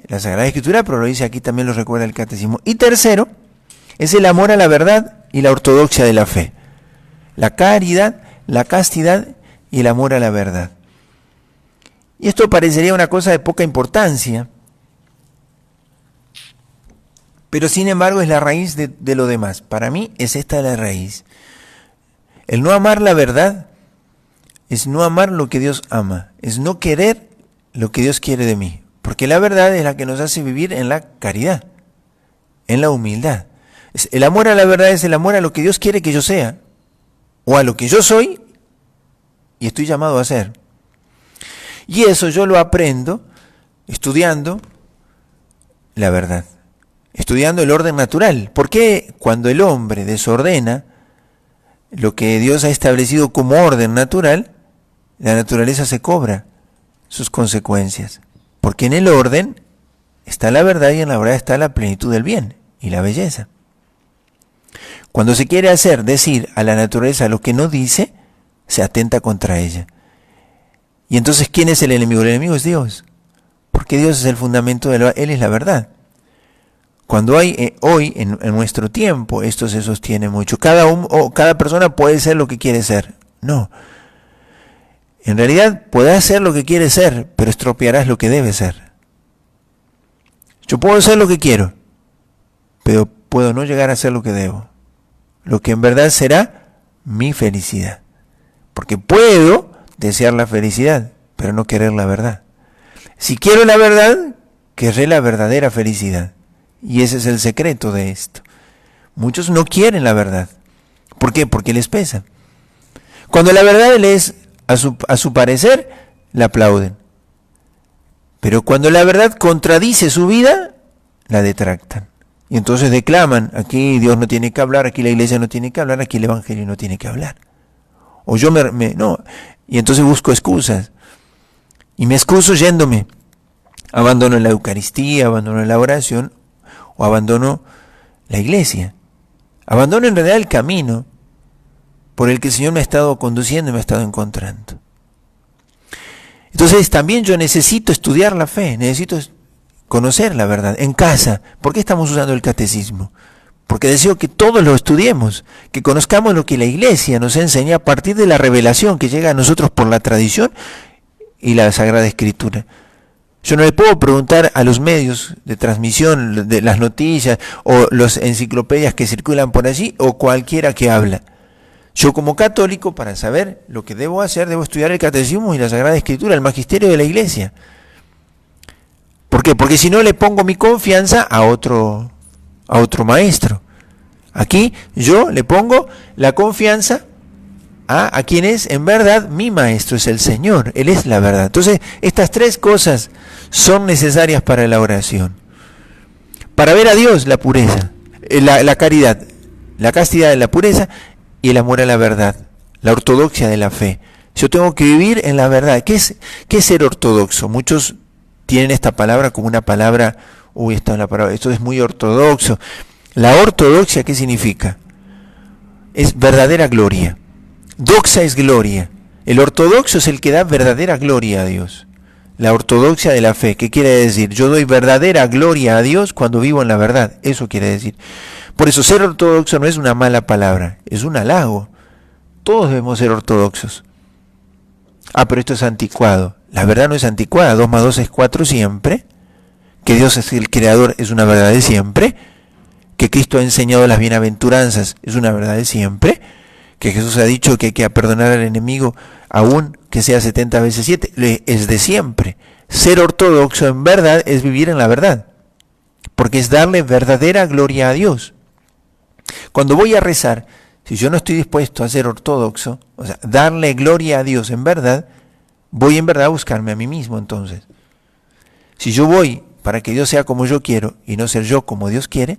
[SPEAKER 1] la Sagrada Escritura, pero lo dice aquí también, lo recuerda el Catecismo. Y tercero, es el amor a la verdad y la ortodoxia de la fe. La caridad, la castidad y el amor a la verdad. Y esto parecería una cosa de poca importancia, pero sin embargo es la raíz de lo demás. Para mí es esta la raíz. El no amar la verdad es no amar lo que Dios ama, es no querer lo que Dios quiere de mí. Porque la verdad es la que nos hace vivir en la caridad, en la humildad. El amor a la verdad es el amor a lo que Dios quiere que yo sea, o a lo que yo soy y estoy llamado a ser. Y eso yo lo aprendo estudiando la verdad, estudiando el orden natural. Porque cuando el hombre desordena lo que Dios ha establecido como orden natural, la naturaleza se cobra sus consecuencias. Porque en el orden está la verdad y en la verdad está la plenitud del bien y la belleza. Cuando se quiere decir a la naturaleza lo que no dice, se atenta contra ella. Y entonces, ¿quién es el enemigo? El enemigo es Dios. Porque Dios es el fundamento de Él es la verdad. Cuando hay hoy, en nuestro tiempo, esto se sostiene mucho. Cada persona puede ser lo que quiere ser. No. En realidad, podrás ser lo que quieres ser, pero estropearás lo que debes ser. Yo puedo ser lo que quiero, pero puedo no llegar a ser lo que debo. Lo que en verdad será mi felicidad. Porque puedo desear la felicidad, pero no querer la verdad. Si quiero la verdad, querré la verdadera felicidad. Y ese es el secreto de esto. Muchos no quieren la verdad. ¿Por qué? Porque les pesa. Cuando la verdad les, a su parecer, la aplauden. Pero cuando la verdad contradice su vida, la detractan. Y entonces declaman, aquí Dios no tiene que hablar, aquí la iglesia no tiene que hablar, aquí el evangelio no tiene que hablar. O yo no. Y entonces busco excusas. Y me excuso yéndome. Abandono la Eucaristía, abandono la oración, o abandono la iglesia. Abandono en realidad el camino por el que el Señor me ha estado conduciendo y me ha estado encontrando. Entonces también yo necesito estudiar la fe, necesito conocer la verdad en casa. ¿Por qué estamos usando el catecismo? Porque deseo que todos lo estudiemos, que conozcamos lo que la iglesia nos enseña a partir de la revelación que llega a nosotros por la tradición y la Sagrada Escritura. Yo no le puedo preguntar a los medios de transmisión de las noticias o las enciclopedias que circulan por allí o cualquiera que habla. Yo como católico, para saber lo que debo hacer, debo estudiar el catecismo y la Sagrada Escritura, el magisterio de la iglesia. ¿Por qué? Porque si no le pongo mi confianza a otro maestro. Aquí yo le pongo la confianza a quien es en verdad mi maestro, es el Señor, Él es la verdad. Entonces, estas tres cosas son necesarias para la oración. Para ver a Dios, la pureza, la caridad, la castidad, la pureza y el amor a la verdad, la ortodoxia de la fe. Yo tengo que vivir en la verdad. ¿Qué es ser ortodoxo? Muchos tienen esta palabra como una palabra, esto es muy ortodoxo. La ortodoxia, ¿qué significa? Es verdadera gloria. Doxa es gloria. El ortodoxo es el que da verdadera gloria a Dios. La ortodoxia de la fe, ¿qué quiere decir? Yo doy verdadera gloria a Dios cuando vivo en la verdad. Eso quiere decir. Por eso ser ortodoxo no es una mala palabra, es un halago. Todos debemos ser ortodoxos. Pero esto es anticuado. La verdad no es anticuada. 2 más 2 es 4 siempre. Que Dios es el creador es una verdad de siempre. Que Cristo ha enseñado las bienaventuranzas es una verdad de siempre. Que Jesús ha dicho que hay que perdonar al enemigo aún que sea 70 veces 7, es de siempre. Ser ortodoxo en verdad es vivir en la verdad, porque es darle verdadera gloria a Dios. Cuando voy a rezar, si yo no estoy dispuesto a ser ortodoxo, o sea, darle gloria a Dios en verdad, voy en verdad a buscarme a mí mismo entonces. Si yo voy para que Dios sea como yo quiero y no ser yo como Dios quiere,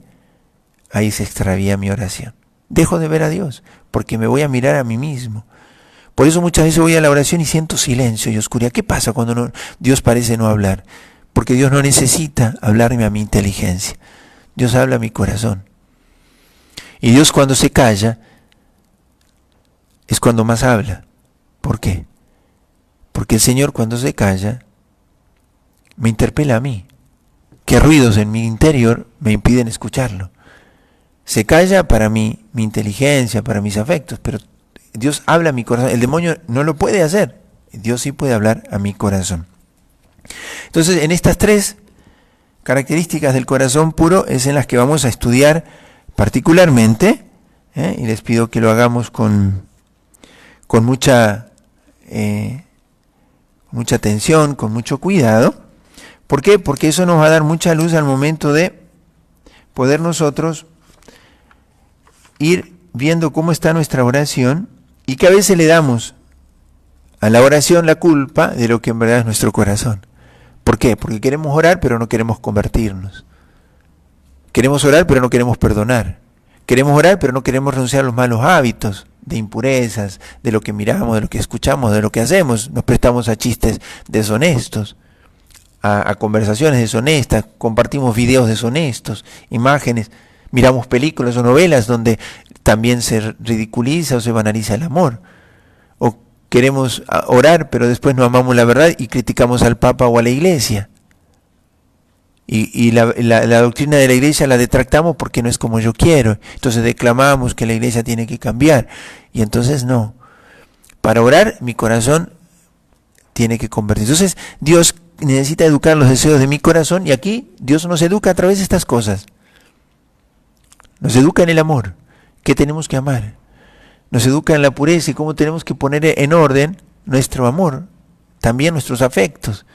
[SPEAKER 1] ahí se extravía mi oración. Dejo de ver a Dios, porque me voy a mirar a mí mismo. Por eso muchas veces voy a la oración y siento silencio y oscuridad. ¿Qué pasa cuando Dios parece no hablar? Porque Dios no necesita hablarme a mi inteligencia. Dios habla a mi corazón. Y Dios cuando se calla, es cuando más habla. ¿Por qué? Porque el Señor cuando se calla, me interpela a mí. ¿Qué ruidos en mi interior me impiden escucharlo? Se calla para mi inteligencia, para mis afectos, pero Dios habla a mi corazón. El demonio no lo puede hacer. Dios sí puede hablar a mi corazón. Entonces, en estas tres características del corazón puro es en las que vamos a estudiar particularmente, y les pido que lo hagamos con mucha atención, con mucho cuidado. ¿Por qué? Porque eso nos va a dar mucha luz al momento de poder nosotros ir viendo cómo está nuestra oración y que a veces le damos a la oración la culpa de lo que en verdad es nuestro corazón. ¿Por qué? Porque queremos orar pero no queremos convertirnos. Queremos orar pero no queremos perdonar. Queremos orar pero no queremos renunciar a los malos hábitos de impurezas, de lo que miramos, de lo que escuchamos, de lo que hacemos. Nos prestamos a chistes deshonestos, a conversaciones deshonestas, compartimos videos deshonestos, imágenes. Miramos películas o novelas donde también se ridiculiza o se banaliza el amor. O queremos orar, pero después no amamos la verdad y criticamos al Papa o a la Iglesia. Y la doctrina de la Iglesia la detractamos porque no es como yo quiero. Entonces declamamos que la Iglesia tiene que cambiar. Y entonces no. Para orar, mi corazón tiene que convertirse. Entonces Dios necesita educar los deseos de mi corazón, y aquí Dios nos educa a través de estas cosas. Nos educa en el amor, que tenemos que amar. Nos educa en la pureza y cómo tenemos que poner en orden nuestro amor, también nuestros afectos.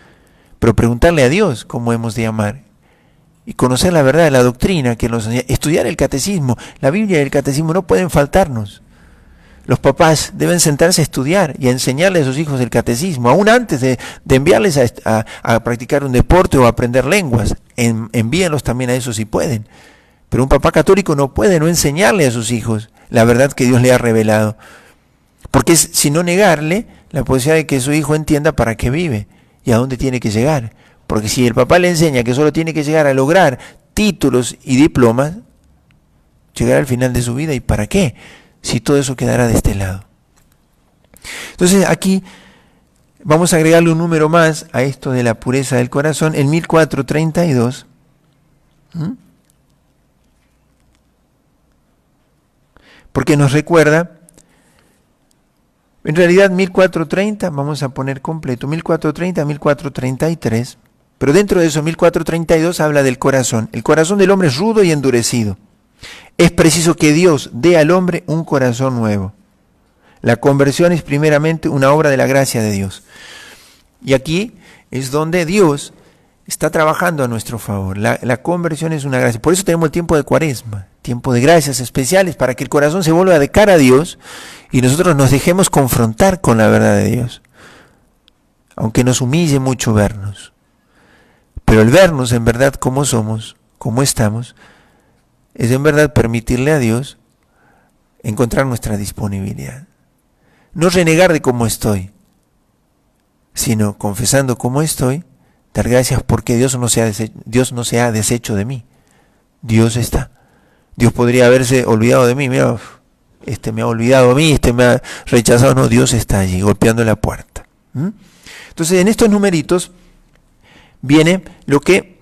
[SPEAKER 1] Pero preguntarle a Dios cómo hemos de amar. Y conocer la verdad de la doctrina, que nos enseña. Estudiar el catecismo. La Biblia y el catecismo no pueden faltarnos. Los papás deben sentarse a estudiar y a enseñarle a sus hijos el catecismo, aún antes de enviarles a practicar un deporte o a aprender lenguas. Envíenlos también a eso si pueden. Pero un papá católico no puede no enseñarle a sus hijos la verdad que Dios le ha revelado. Porque es sino negarle la posibilidad de que su hijo entienda para qué vive y a dónde tiene que llegar. Porque si el papá le enseña que solo tiene que llegar a lograr títulos y diplomas, llegará al final de su vida. ¿Y para qué? Si todo eso quedará de este lado. Entonces aquí vamos a agregarle un número más a esto de la pureza del corazón, el 1432. Porque nos recuerda, en realidad 1430, vamos a poner completo, 1430 a 1433, pero dentro de eso 1432 habla del corazón. El corazón del hombre es rudo y endurecido. Es preciso que Dios dé al hombre un corazón nuevo. La conversión es primeramente una obra de la gracia de Dios. Y aquí es donde Dios está trabajando a nuestro favor. La conversión es una gracia. Por eso tenemos el tiempo de Cuaresma, tiempo de gracias especiales, para que el corazón se vuelva de cara a Dios y nosotros nos dejemos confrontar con la verdad de Dios. Aunque nos humille mucho vernos. Pero el vernos en verdad como somos, como estamos, es en verdad permitirle a Dios encontrar nuestra disponibilidad. No renegar de cómo estoy, sino confesando cómo estoy, dar gracias porque Dios no se ha deshecho de mí. Dios está. Dios podría haberse olvidado de mí. Mira, este me ha olvidado a mí, este me ha rechazado. No, Dios está allí, golpeando la puerta. Entonces, en estos numeritos viene lo que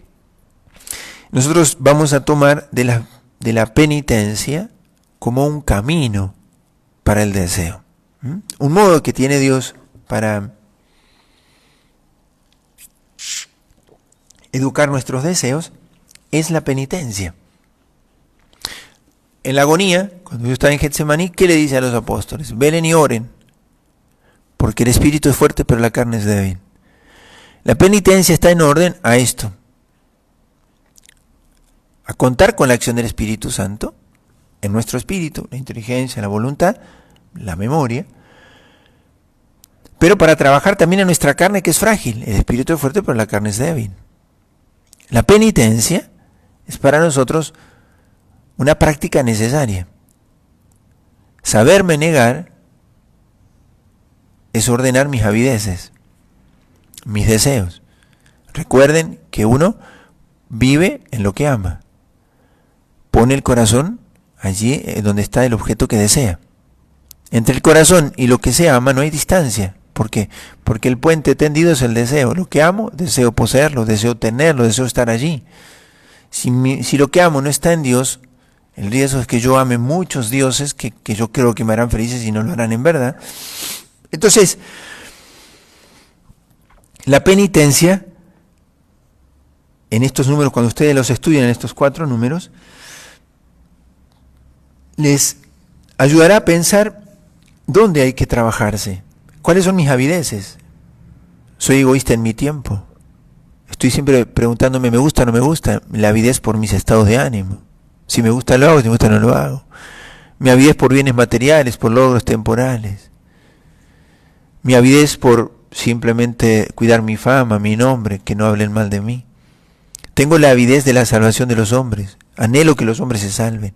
[SPEAKER 1] nosotros vamos a tomar de la penitencia como un camino para el deseo. Un modo que tiene Dios para educar nuestros deseos es la penitencia. En la agonía, cuando Dios está en Getsemaní, ¿qué le dice a los apóstoles? Velen y oren, porque el espíritu es fuerte pero la carne es débil. La penitencia está en orden a esto: a contar con la acción del Espíritu Santo en nuestro espíritu, la inteligencia, la voluntad, la memoria, pero para trabajar también en nuestra carne, que es frágil. El espíritu es fuerte pero la carne es débil. La penitencia es para nosotros una práctica necesaria. Saberme negar es ordenar mis avideces, mis deseos. Recuerden que uno vive en lo que ama. Pone el corazón allí donde está el objeto que desea. Entre el corazón y lo que se ama no hay distancia. ¿Por qué? Porque el puente tendido es el deseo. Lo que amo, deseo poseerlo, deseo tenerlo, deseo estar allí. Si lo que amo no está en Dios, el riesgo es que yo ame muchos dioses que yo creo que me harán felices y no lo harán en verdad. Entonces, la penitencia, en estos números, cuando ustedes los estudian en estos 4 números, les ayudará a pensar dónde hay que trabajarse. ¿Cuáles son mis avideces? ¿Soy egoísta en mi tiempo? Estoy siempre preguntándome, ¿me gusta o no me gusta? La avidez por mis estados de ánimo. Si me gusta lo hago, si me gusta no lo hago. Mi avidez por bienes materiales, por logros temporales. Mi avidez por simplemente cuidar mi fama, mi nombre, que no hablen mal de mí. Tengo la avidez de la salvación de los hombres. Anhelo que los hombres se salven.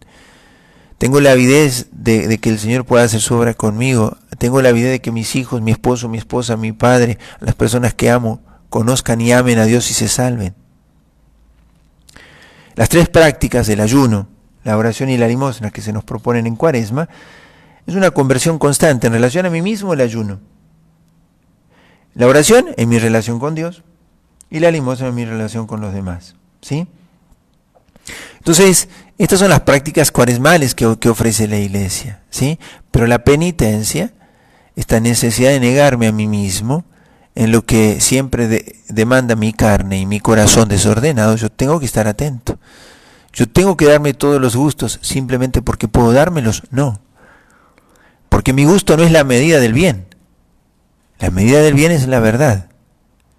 [SPEAKER 1] Tengo la avidez de que el Señor pueda hacer su obra conmigo. Tengo la avidez de que mis hijos, mi esposo, mi esposa, mi padre, las personas que amo, conozcan y amen a Dios y se salven. Las 3 prácticas del ayuno, la oración y la limosna que se nos proponen en Cuaresma, es una conversión constante. En relación a mí mismo, el ayuno. La oración es mi relación con Dios y la limosna es mi relación con los demás, ¿sí? Entonces, estas son las prácticas cuaresmales que ofrece la Iglesia, ¿sí? Pero la penitencia, esta necesidad de negarme a mí mismo, en lo que siempre demanda mi carne y mi corazón desordenado, yo tengo que estar atento. Yo tengo que darme todos los gustos simplemente porque puedo dármelos, no. Porque mi gusto no es la medida del bien. La medida del bien es la verdad.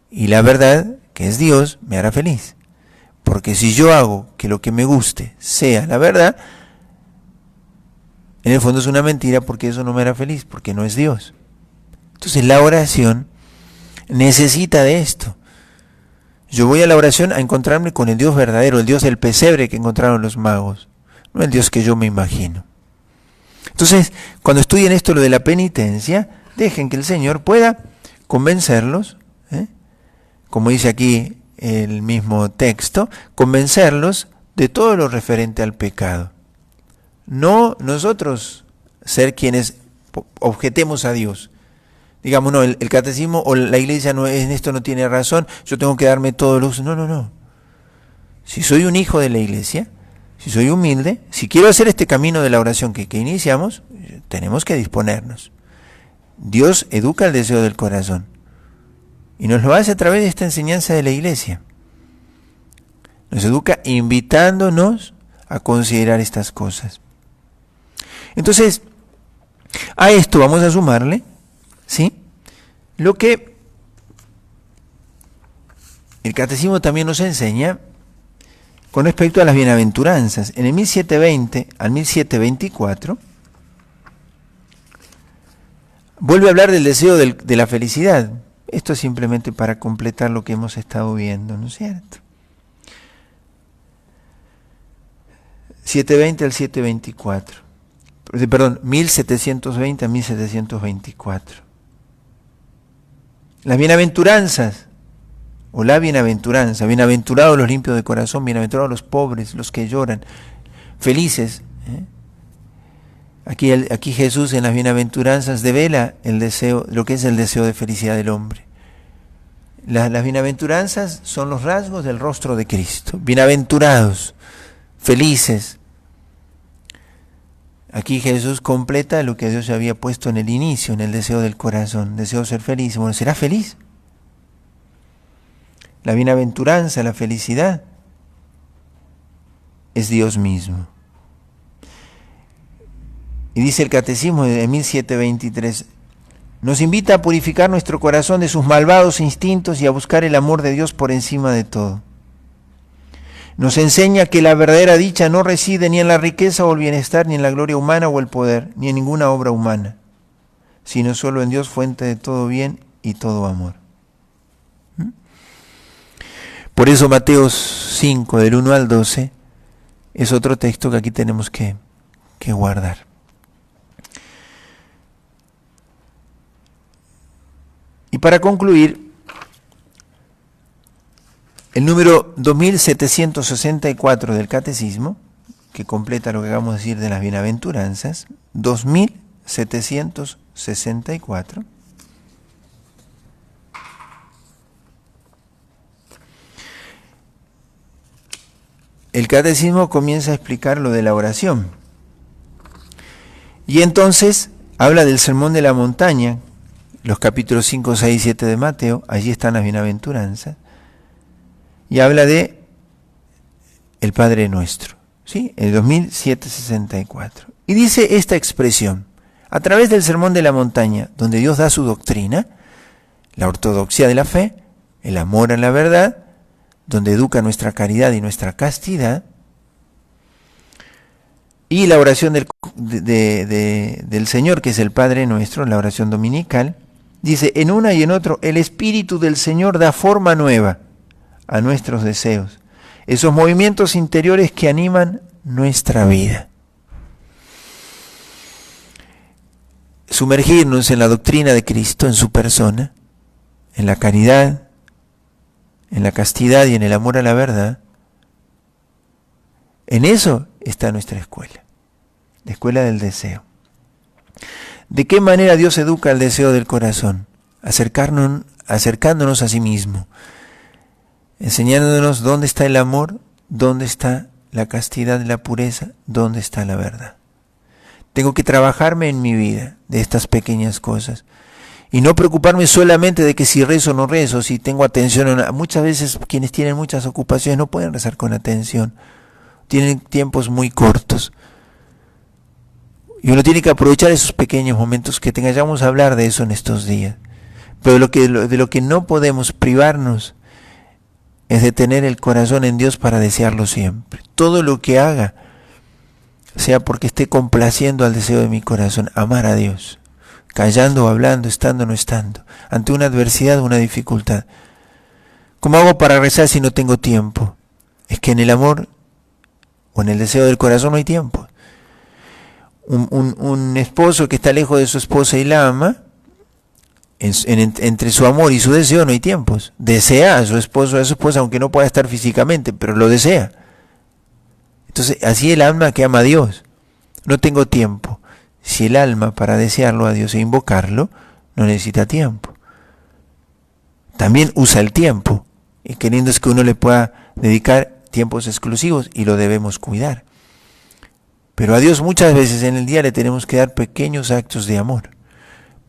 [SPEAKER 1] Y la verdad, que es Dios, me hará feliz. Porque si yo hago que lo que me guste sea la verdad, en el fondo es una mentira, porque eso no me hará feliz, porque no es Dios. Entonces la oración necesita de esto. Yo voy a la oración a encontrarme con el Dios verdadero, el Dios del pesebre que encontraron los magos, no el Dios que yo me imagino. Entonces, cuando estudien esto, lo de la penitencia, dejen que el Señor pueda convencerlos, como dice aquí el mismo texto, convencerlos de todo lo referente al pecado. No nosotros ser quienes objetemos a Dios. Digamos, no, el catecismo o la iglesia no, en esto no tiene razón, yo tengo que darme todo el uso. No. Si soy un hijo de la iglesia, si soy humilde, si quiero hacer este camino de la oración que iniciamos, tenemos que disponernos. Dios educa el deseo del corazón y nos lo hace a través de esta enseñanza de la iglesia. Nos educa invitándonos a considerar estas cosas. Entonces, a esto vamos a sumarle, ¿sí?, lo que el catecismo también nos enseña con respecto a las bienaventuranzas. En el 1720 al 1724 vuelve a hablar del deseo de la felicidad. Esto es simplemente para completar lo que hemos estado viendo, ¿no es cierto? 720 al 724. Perdón, 1720 a 1724. Las bienaventuranzas, o la bienaventuranza, bienaventurados los limpios de corazón, bienaventurados los pobres, los que lloran, felices. Aquí Jesús en las bienaventuranzas devela el deseo, lo que es el deseo de felicidad del hombre. Las bienaventuranzas son los rasgos del rostro de Cristo. Bienaventurados, felices. Aquí Jesús completa lo que Dios había puesto en el inicio, en el deseo del corazón. Deseo ser feliz. Bueno, ¿será feliz? La bienaventuranza, la felicidad, es Dios mismo. Y dice el catecismo de 1723, nos invita a purificar nuestro corazón de sus malvados instintos y a buscar el amor de Dios por encima de todo. Nos enseña que la verdadera dicha no reside ni en la riqueza o el bienestar, ni en la gloria humana o el poder, ni en ninguna obra humana, sino solo en Dios, fuente de todo bien y todo amor. Por eso Mateo 5, del 1 al 12, es otro texto que aquí tenemos que guardar. Y para concluir, el número 2764 del Catecismo, que completa lo que acabamos de decir de las bienaventuranzas, 2764. El Catecismo comienza a explicar lo de la oración. Y entonces habla del Sermón de la Montaña, los capítulos 5, 6 y 7 de Mateo, allí están las bienaventuranzas, y habla de el Padre Nuestro, ¿sí? El 2764. Y dice esta expresión: a través del Sermón de la Montaña, donde Dios da su doctrina, la ortodoxia de la fe, el amor a la verdad, donde educa nuestra caridad y nuestra castidad, y la oración del Señor, que es el Padre Nuestro, la oración dominical, dice, en una y en otro, el Espíritu del Señor da forma nueva a nuestros deseos, esos movimientos interiores que animan nuestra vida. Sumergirnos en la doctrina de Cristo, en su persona, en la caridad, en la castidad y en el amor a la verdad, en eso está nuestra escuela, la escuela del deseo. ¿De qué manera Dios educa el deseo del corazón? Acercándonos acercándonos a sí mismo, enseñándonos dónde está el amor, dónde está la castidad y la pureza, dónde está la verdad. Tengo que trabajarme en mi vida de estas pequeñas cosas y no preocuparme solamente de que si rezo o no rezo, si tengo atención o no. Muchas veces quienes tienen muchas ocupaciones no pueden rezar con atención, tienen tiempos muy cortos. Y uno tiene que aprovechar esos pequeños momentos que tenga. Ya vamos a hablar de eso en estos días. Pero de lo que no podemos privarnos es de tener el corazón en Dios para desearlo siempre. Todo lo que haga, sea porque esté complaciendo al deseo de mi corazón, amar a Dios, callando o hablando, estando o no estando, ante una adversidad o una dificultad. ¿Cómo hago para rezar si no tengo tiempo? Es que en el amor o en el deseo del corazón no hay tiempo. Un esposo que está lejos de su esposa y la ama, entre su amor y su deseo no hay tiempos. Desea a su esposo o a su esposa, aunque no pueda estar físicamente, pero lo desea. Entonces, así el alma que ama a Dios. No tengo tiempo. Si el alma para desearlo a Dios e invocarlo, no necesita tiempo. También usa el tiempo. Y qué lindo es que uno le pueda dedicar tiempos exclusivos y lo debemos cuidar. Pero a Dios muchas veces en el día le tenemos que dar pequeños actos de amor,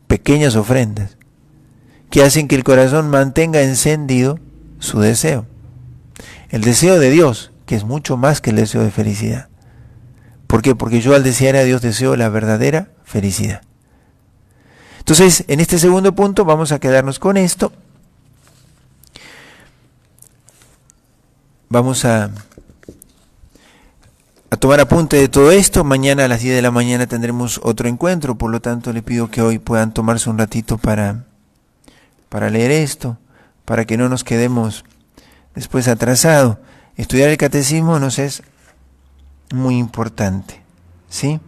[SPEAKER 1] pequeñas ofrendas, que hacen que el corazón mantenga encendido su deseo. El deseo de Dios, que es mucho más que el deseo de felicidad. ¿Por qué? Porque yo al desear a Dios deseo la verdadera felicidad. Entonces, en este segundo punto vamos a quedarnos con esto. Vamos a tomar apunte de todo esto. Mañana a las 10 de la mañana tendremos otro encuentro, por lo tanto le pido que hoy puedan tomarse un ratito para leer esto, para que no nos quedemos después atrasados. Estudiar el catecismo nos es muy importante, ¿sí?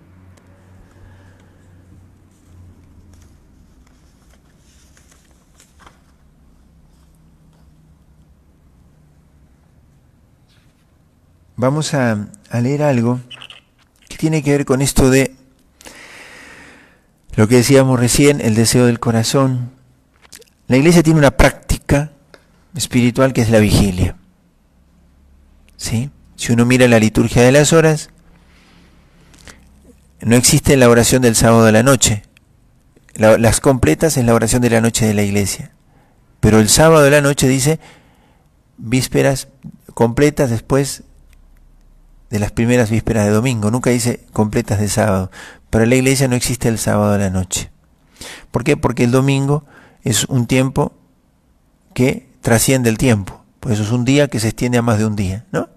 [SPEAKER 1] Vamos a leer algo que tiene que ver con esto de lo que decíamos recién, el deseo del corazón. La Iglesia tiene una práctica espiritual que es la vigilia, ¿sí? Si uno mira la liturgia de las horas, no existe la oración del sábado de la noche. Las completas es la oración de la noche de la Iglesia. Pero el sábado de la noche dice vísperas completas después de las primeras vísperas de domingo. Nunca dice completas de sábado. Para la Iglesia no existe el sábado de la noche. ¿Por qué? Porque el domingo es un tiempo que trasciende el tiempo. Por eso es un día que se extiende a más de un día, ¿no?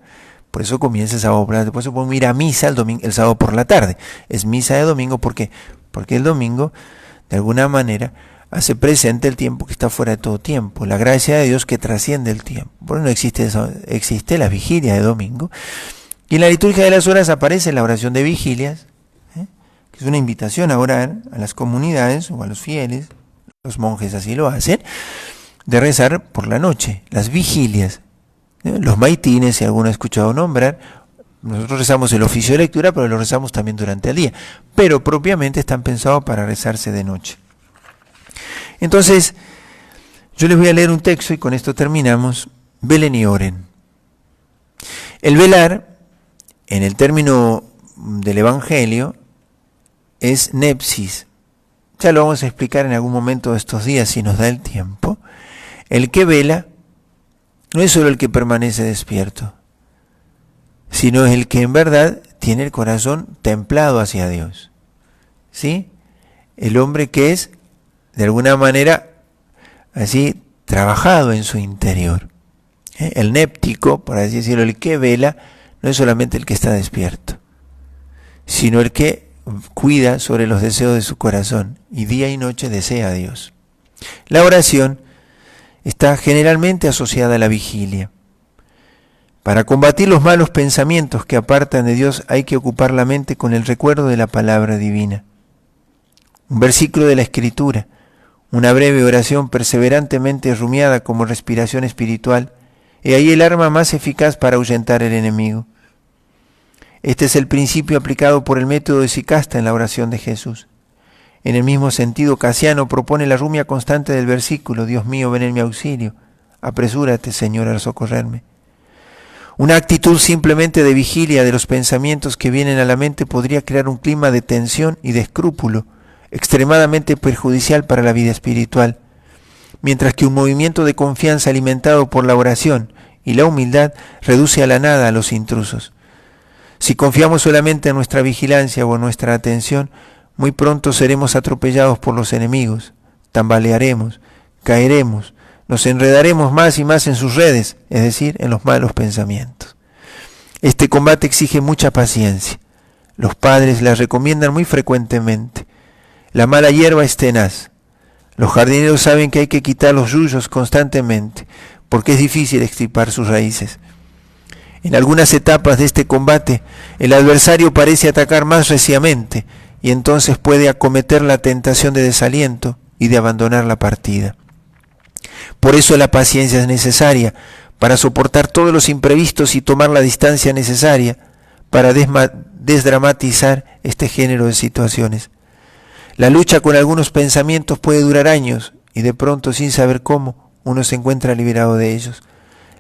[SPEAKER 1] Por eso comienza el sábado por la tarde. Por eso podemos ir a misa el sábado por la tarde. Es misa de domingo. ¿Por qué? Porque el domingo, de alguna manera, hace presente el tiempo que está fuera de todo tiempo. La gracia de Dios que trasciende el tiempo. Por eso no existe eso. Existe la vigilia de domingo. Y en la liturgia de las horas aparece la oración de vigilias, que es una invitación a orar a las comunidades o a los fieles, los monjes así lo hacen, de rezar por la noche, las vigilias. Los maitines, si alguno ha escuchado nombrar, nosotros rezamos el oficio de lectura, pero lo rezamos también durante el día. Pero propiamente están pensados para rezarse de noche. Entonces, yo les voy a leer un texto y con esto terminamos. Velen y oren. El velar, en el término del Evangelio, es nepsis. Ya lo vamos a explicar en algún momento de estos días, si nos da el tiempo. El que vela no es solo el que permanece despierto, sino es el que en verdad tiene el corazón templado hacia Dios. ¿Sí? El hombre que es, de alguna manera, así, trabajado en su interior. El néptico, por así decirlo, el que vela, no es solamente el que está despierto, sino el que cuida sobre los deseos de su corazón y día y noche desea a Dios. La oración está generalmente asociada a la vigilia. Para combatir los malos pensamientos que apartan de Dios hay que ocupar la mente con el recuerdo de la palabra divina. Un versículo de la Escritura, una breve oración perseverantemente rumiada como respiración espiritual, y ahí el arma más eficaz para ahuyentar el enemigo. Este es el principio aplicado por el método de Sicasta en la oración de Jesús. En el mismo sentido, Casiano propone la rumia constante del versículo: Dios mío, ven en mi auxilio. Apresúrate, Señor, a socorrerme. Una actitud simplemente de vigilia de los pensamientos que vienen a la mente podría crear un clima de tensión y de escrúpulo extremadamente perjudicial para la vida espiritual, mientras que un movimiento de confianza alimentado por la oración y la humildad reduce a la nada a los intrusos. Si confiamos solamente en nuestra vigilancia o en nuestra atención, muy pronto seremos atropellados por los enemigos, tambalearemos, caeremos, nos enredaremos más y más en sus redes, es decir, en los malos pensamientos. Este combate exige mucha paciencia. Los padres la recomiendan muy frecuentemente. La mala hierba es tenaz. Los jardineros saben que hay que quitar los yuyos constantemente, porque es difícil extirpar sus raíces. En algunas etapas de este combate, el adversario parece atacar más reciamente, y entonces puede acometer la tentación de desaliento y de abandonar la partida. Por eso la paciencia es necesaria para soportar todos los imprevistos y tomar la distancia necesaria para desdramatizar este género de situaciones. La lucha con algunos pensamientos puede durar años y de pronto, sin saber cómo, uno se encuentra liberado de ellos.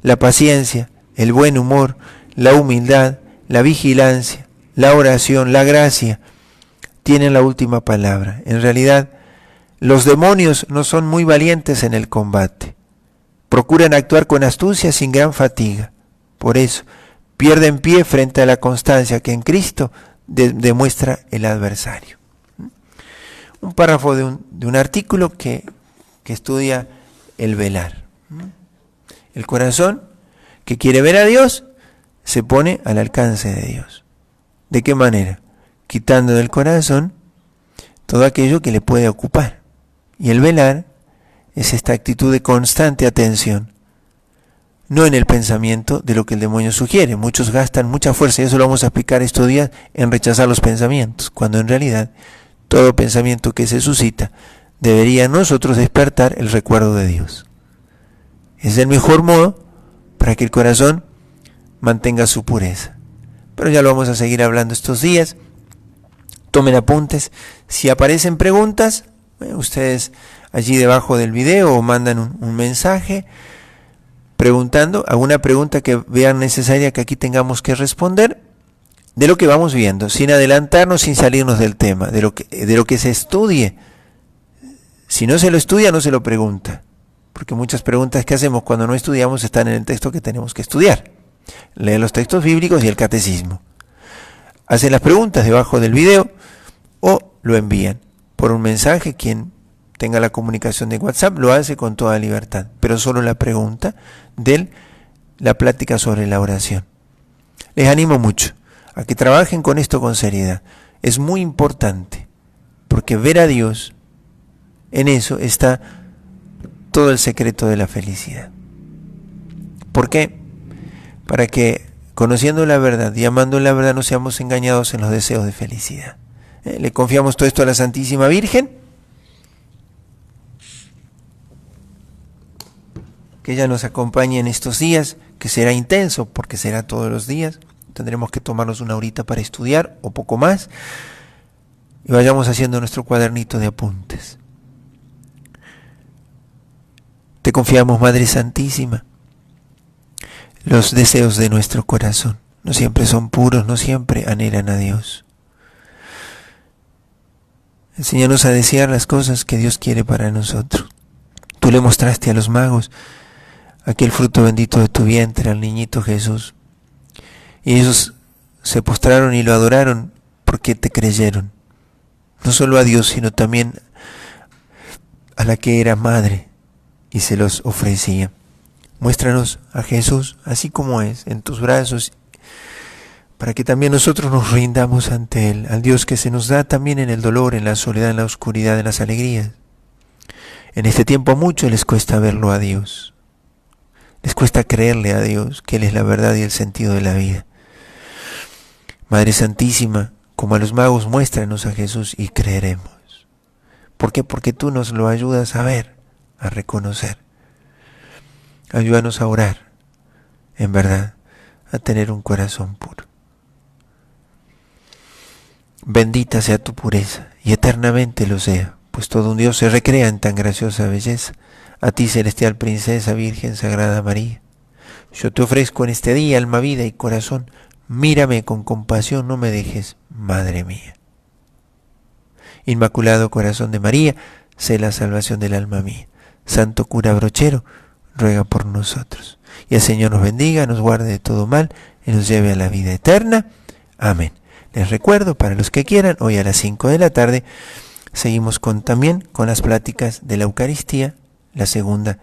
[SPEAKER 1] La paciencia, el buen humor, la humildad, la vigilancia, la oración, la gracia, tienen la última palabra. En realidad, los demonios no son muy valientes en el combate. Procuran actuar con astucia sin gran fatiga. Por eso, pierden pie frente a la constancia que en Cristo demuestra el adversario. Un párrafo de un artículo que estudia el velar. El corazón que quiere ver a Dios se pone al alcance de Dios. ¿De qué manera? Quitando del corazón todo aquello que le puede ocupar. Y el velar es esta actitud de constante atención, no en el pensamiento de lo que el demonio sugiere. Muchos gastan mucha fuerza, y eso lo vamos a explicar estos días, en rechazar los pensamientos, cuando en realidad todo pensamiento que se suscita debería en nosotros despertar el recuerdo de Dios. Es el mejor modo para que el corazón mantenga su pureza. Pero ya lo vamos a seguir hablando estos días. Tomen apuntes. Si aparecen preguntas, ustedes allí debajo del video o mandan un mensaje preguntando alguna pregunta que vean necesaria que aquí tengamos que responder de lo que vamos viendo, sin adelantarnos, sin salirnos del tema, de lo que se estudie. Si no se lo estudia, no se lo pregunta, porque muchas preguntas que hacemos cuando no estudiamos están en el texto que tenemos que estudiar. Leen los textos bíblicos y el catecismo. Hacen las preguntas debajo del video o lo envían por un mensaje. Quien tenga la comunicación de WhatsApp lo hace con toda libertad, pero solo la pregunta de la plática sobre la oración. Les animo mucho a que trabajen con esto con seriedad. Es muy importante, porque ver a Dios, en eso está todo el secreto de la felicidad. ¿Por qué? Para que, conociendo la verdad y amando la verdad, no seamos engañados en los deseos de felicidad. Le confiamos todo esto a la Santísima Virgen, que ella nos acompañe en estos días, que será intenso, porque será todos los días. Tendremos que tomarnos una horita para estudiar, o poco más, y vayamos haciendo nuestro cuadernito de apuntes. Te confiamos, Madre Santísima. Los deseos de nuestro corazón no siempre son puros, no siempre anhelan a Dios. Enséñanos a desear las cosas que Dios quiere para nosotros. Tú le mostraste a los magos aquel fruto bendito de tu vientre, al niñito Jesús. Y ellos se postraron y lo adoraron porque te creyeron. No solo a Dios, sino también a la que era madre y se los ofrecía. Muéstranos a Jesús así como es, en tus brazos, para que también nosotros nos rindamos ante Él, al Dios que se nos da también en el dolor, en la soledad, en la oscuridad, en las alegrías. En este tiempo a muchos les cuesta verlo a Dios. Les cuesta creerle a Dios, que Él es la verdad y el sentido de la vida. Madre Santísima, como a los magos, muéstranos a Jesús y creeremos. ¿Por qué? Porque tú nos lo ayudas a ver, a reconocer. Ayúdanos a orar, en verdad, a tener un corazón puro. Bendita sea tu pureza, y eternamente lo sea, pues todo un Dios se recrea en tan graciosa belleza. A ti, celestial princesa, Virgen Sagrada María, yo te ofrezco en este día alma, vida y corazón. Mírame con compasión, no me dejes, Madre mía. Inmaculado Corazón de María, sé la salvación del alma mía. Santo cura brochero, ruega por nosotros. Y el Señor nos bendiga, nos guarde de todo mal y nos lleve a la vida eterna. Amén. Les recuerdo, para los que quieran, hoy a las 5 de la tarde seguimos también con las pláticas de la Eucaristía, la segunda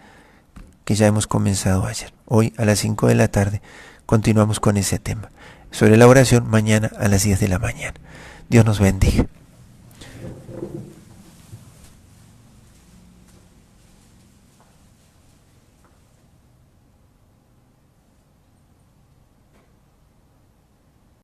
[SPEAKER 1] que ya hemos comenzado ayer. Hoy a las 5 de la tarde continuamos con ese tema. Sobre la oración, mañana a las 10 de la mañana. Dios nos bendiga.